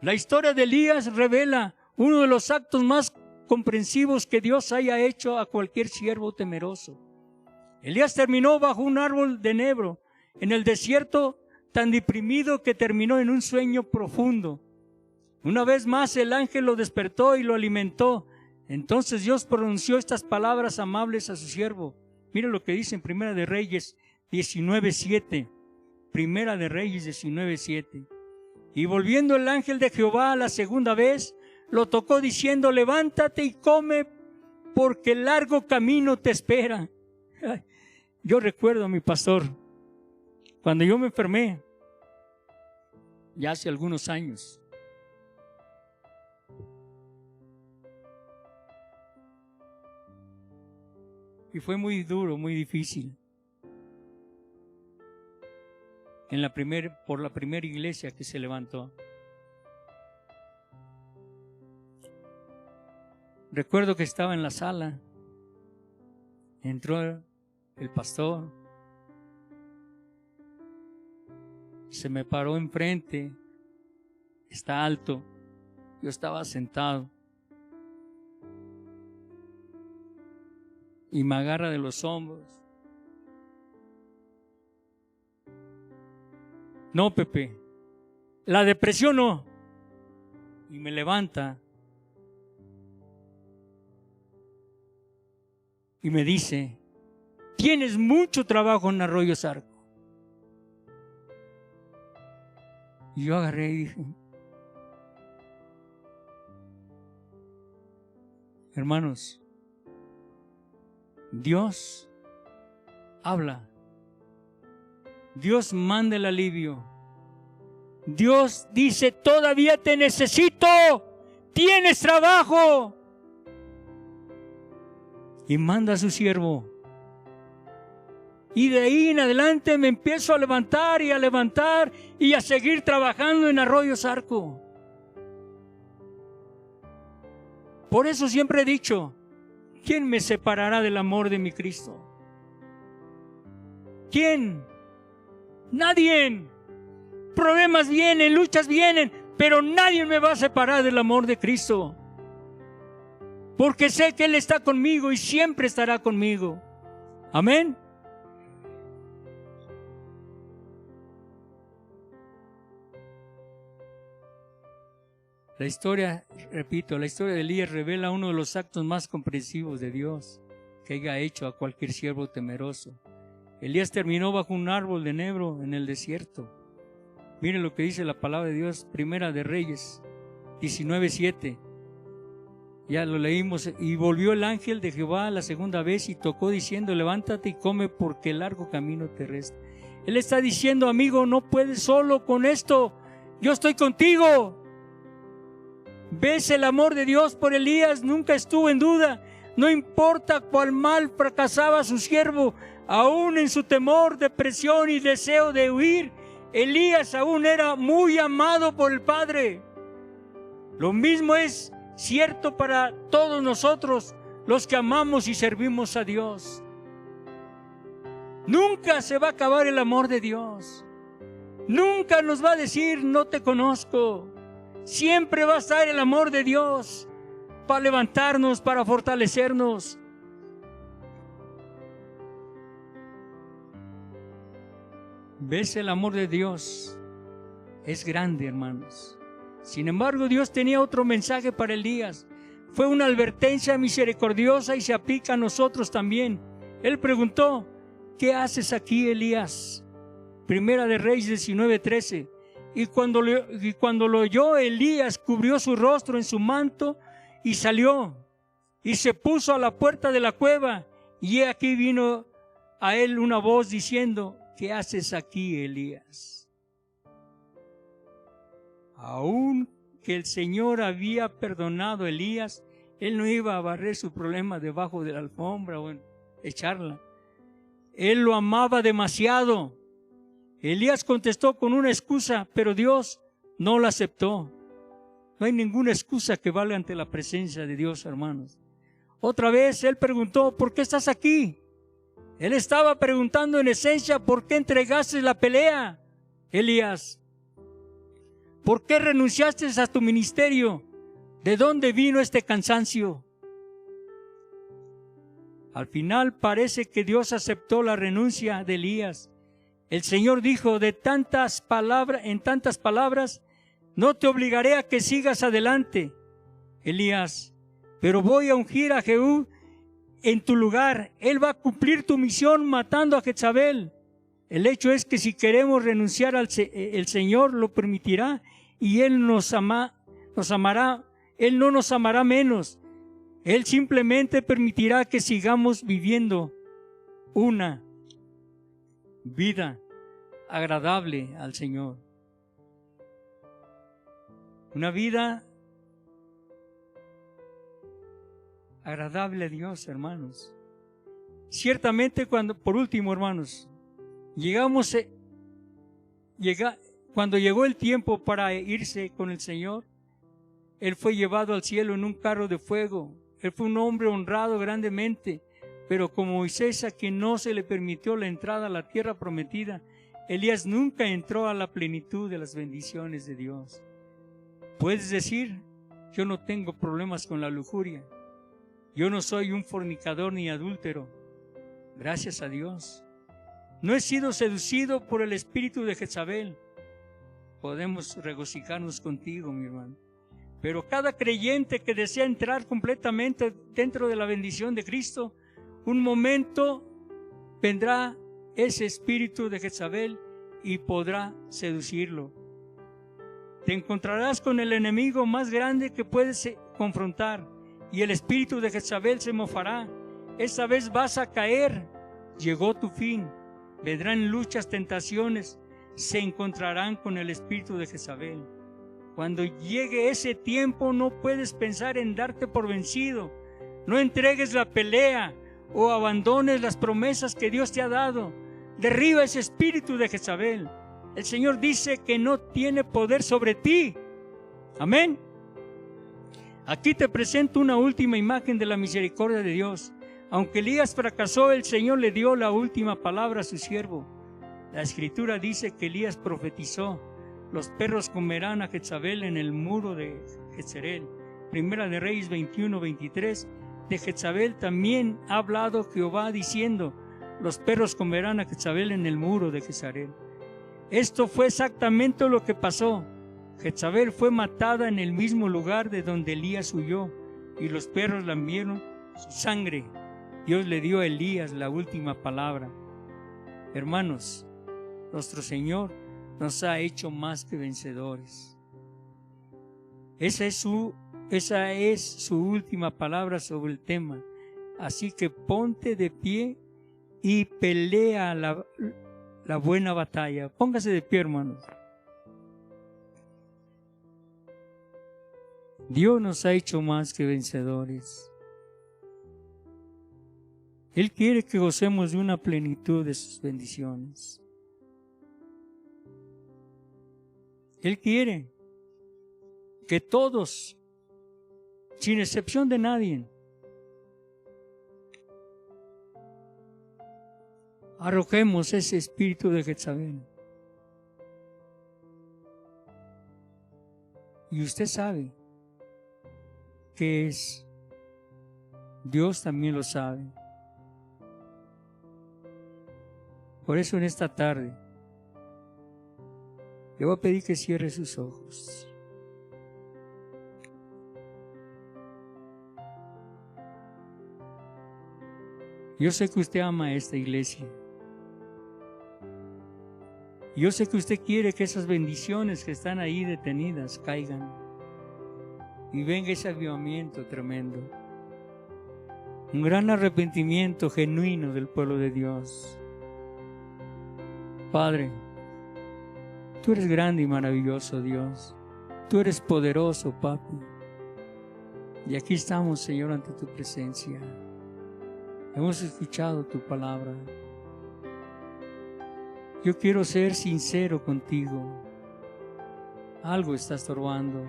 La historia de Elías revela uno de los actos más comprensivos que Dios haya hecho a cualquier siervo temeroso. Elías terminó bajo un árbol de enebro, en el desierto, tan deprimido que terminó en un sueño profundo. Una vez más el ángel lo despertó y lo alimentó. Entonces Dios pronunció estas palabras amables a su siervo. Mira lo que dice en Primera de Reyes 19:7. Primera de Reyes 19:7. Y volviendo el ángel de Jehová la segunda vez, lo tocó diciendo: levántate y come, porque el largo camino te espera. Yo recuerdo a mi pastor, cuando yo me enfermé, ya hace algunos años, y fue muy duro, muy difícil. Por la primera iglesia que se levantó. Recuerdo que estaba en la sala, entró el pastor, se me paró enfrente, está alto, yo estaba sentado, y me agarra de los hombros. No, Pepe, la depresión no. Y me levanta y me dice: tienes mucho trabajo en Arroyo Zarco. Y yo agarré y dije: hermanos, Dios habla. Dios manda el alivio. Dios dice: todavía te necesito, tienes trabajo. Y manda a su siervo. Y de ahí en adelante me empiezo a levantar y a seguir trabajando en Arroyo Zarco. Por eso siempre he dicho: ¿quién me separará del amor de mi Cristo? ¿Quién? Nadie. Problemas vienen, luchas vienen, pero nadie me va a separar del amor de Cristo. Porque sé que Él está conmigo y siempre estará conmigo. Amén. La historia, repito, la historia de Elías revela uno de los actos más comprensivos de Dios que haya hecho a cualquier siervo temeroso. Elías terminó bajo un árbol de enebro en el desierto. Miren lo que dice la palabra de Dios, Primera de Reyes 19:7. Ya lo leímos. Y volvió el ángel de Jehová la segunda vez y tocó diciendo: levántate y come, porque el largo camino te resta. Él está diciendo: amigo, no puedes solo con esto, yo estoy contigo. ¿Ves el amor de Dios por Elías? Nunca estuvo en duda. No importa cuál mal fracasaba su siervo, aún en su temor, depresión y deseo de huir, Elías aún era muy amado por el Padre. Lo mismo es cierto para todos nosotros, los que amamos y servimos a Dios. Nunca se va a acabar el amor de Dios. Nunca nos va a decir: no te conozco. Siempre va a estar el amor de Dios para levantarnos, para fortalecernos. ¿Ves? El amor de Dios es grande, hermanos. Sin embargo, Dios tenía otro mensaje para Elías. Fue una advertencia misericordiosa y se aplica a nosotros también. Él preguntó: ¿qué haces aquí, Elías? Primera de Reyes 19:13. Y cuando lo oyó, Elías cubrió su rostro en su manto y salió y se puso a la puerta de la cueva. Y he aquí vino a él una voz diciendo: ¿qué haces aquí, Elías? Aun que el Señor había perdonado a Elías, él no iba a barrer su problema debajo de la alfombra o echarla. Él lo amaba demasiado. Elías contestó con una excusa, pero Dios no la aceptó. No hay ninguna excusa que valga ante la presencia de Dios, hermanos. Otra vez él preguntó: ¿por qué estás aquí? Él estaba preguntando en esencia: ¿por qué entregaste la pelea, Elías? ¿Por qué renunciaste a tu ministerio? ¿De dónde vino este cansancio? Al final parece que Dios aceptó la renuncia de Elías. El Señor dijo: en tantas palabras, no te obligaré a que sigas adelante, Elías, pero voy a ungir a Jehú en tu lugar. Él va a cumplir tu misión matando a Jezabel. El hecho es que si queremos renunciar, el Señor lo permitirá y Él nos amará. Él no nos amará menos. Él simplemente permitirá que sigamos viviendo una vida agradable al Señor. Una vida agradable a Dios, hermanos. Ciertamente, por último, hermanos, cuando llegó el tiempo para irse con el Señor, Él fue llevado al cielo en un carro de fuego. Él fue un hombre honrado grandemente, pero como Moisés, a quien no se le permitió la entrada a la tierra prometida, Elías nunca entró a la plenitud de las bendiciones de Dios. Puedes decir: yo no tengo problemas con la lujuria, yo no soy un fornicador ni adúltero, gracias a Dios. No he sido seducido por el espíritu de Jezabel. Podemos regocijarnos contigo, mi hermano. Pero cada creyente que desea entrar completamente dentro de la bendición de Cristo, un momento vendrá ese espíritu de Jezabel y podrá seducirlo. Te encontrarás con el enemigo más grande que puedes confrontar, y el espíritu de Jezabel se mofará. Esa vez vas a caer. Llegó tu fin. Vendrán luchas, tentaciones. Se encontrarán con el espíritu de Jezabel. Cuando llegue ese tiempo, no puedes pensar en darte por vencido. No entregues la pelea o abandones las promesas que Dios te ha dado. Derriba ese espíritu de Jezabel. El Señor dice que no tiene poder sobre ti. Amén. Aquí te presento una última imagen de la misericordia de Dios. Aunque Elías fracasó, el Señor le dio la última palabra a su siervo. La Escritura dice que Elías profetizó: los perros comerán a Jezabel en el muro de Jezreel. Primera de Reyes 21:23. De Jezabel también ha hablado Jehová diciendo: los perros comerán a Jezabel en el muro de Jezreel. Esto fue exactamente lo que pasó. Jezabel fue matada en el mismo lugar de donde Elías huyó, y los perros lambieron su sangre. Dios le dio a Elías la última palabra. Hermanos, nuestro Señor nos ha hecho más que vencedores. Esa es su Esa es su última palabra sobre el tema. Así que ponte de pie y pelea la buena batalla. Póngase de pie, hermanos. Dios nos ha hecho más que vencedores. Él quiere que gocemos de una plenitud de sus bendiciones. Él quiere que todos, sin excepción de nadie, arrojemos ese espíritu de Jezabel. Y usted sabe qué es. Dios también lo sabe. Por eso en esta tarde le voy a pedir que cierre sus ojos. Yo sé que usted ama esta iglesia. Yo sé que usted quiere que esas bendiciones que están ahí detenidas caigan y venga ese avivamiento tremendo. Un gran arrepentimiento genuino del pueblo de Dios. Padre, tú eres grande y maravilloso, Dios. Tú eres poderoso, Papi. Y aquí estamos, Señor, ante tu presencia. Hemos escuchado tu palabra. Yo quiero ser sincero contigo. Algo está estorbando.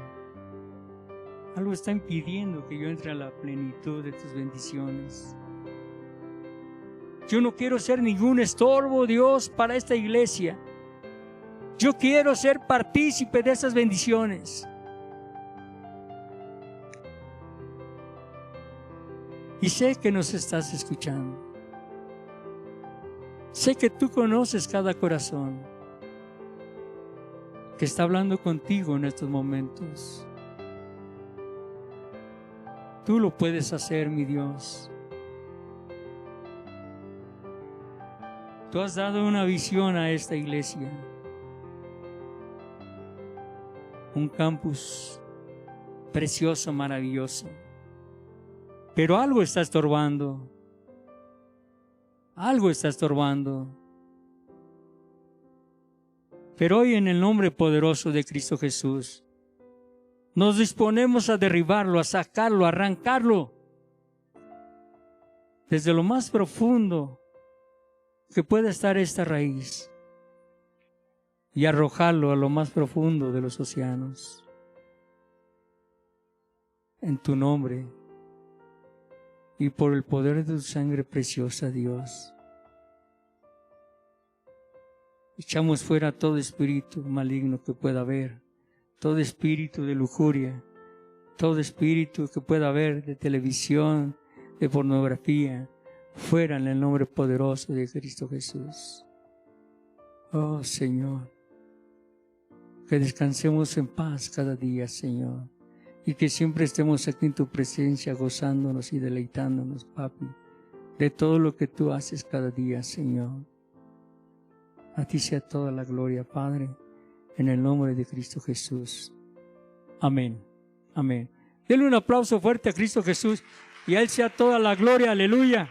Algo está impidiendo que yo entre a la plenitud de tus bendiciones. Yo no quiero ser ningún estorbo, Dios, para esta iglesia. Yo quiero ser partícipe de esas bendiciones. Y sé que nos estás escuchando. Sé que tú conoces cada corazón que está hablando contigo en estos momentos. Tú lo puedes hacer, mi Dios. Tú has dado una visión a esta iglesia. Un campus precioso, maravilloso. Pero algo está estorbando. Algo está estorbando. Pero hoy, en el nombre poderoso de Cristo Jesús, nos disponemos a derribarlo, a sacarlo, a arrancarlo desde lo más profundo que pueda estar esta raíz y arrojarlo a lo más profundo de los océanos. En tu nombre y por el poder de tu sangre preciosa, Dios, echamos fuera todo espíritu maligno que pueda haber, todo espíritu de lujuria, todo espíritu que pueda haber de televisión, de pornografía, fuera en el nombre poderoso de Cristo Jesús. Oh Señor, que descansemos en paz cada día, Señor, y que siempre estemos aquí en tu presencia gozándonos y deleitándonos, Papi, de todo lo que tú haces cada día, Señor. A ti sea toda la gloria, Padre, en el nombre de Cristo Jesús. Amén. Amén. Denle un aplauso fuerte a Cristo Jesús y a Él sea toda la gloria. Aleluya.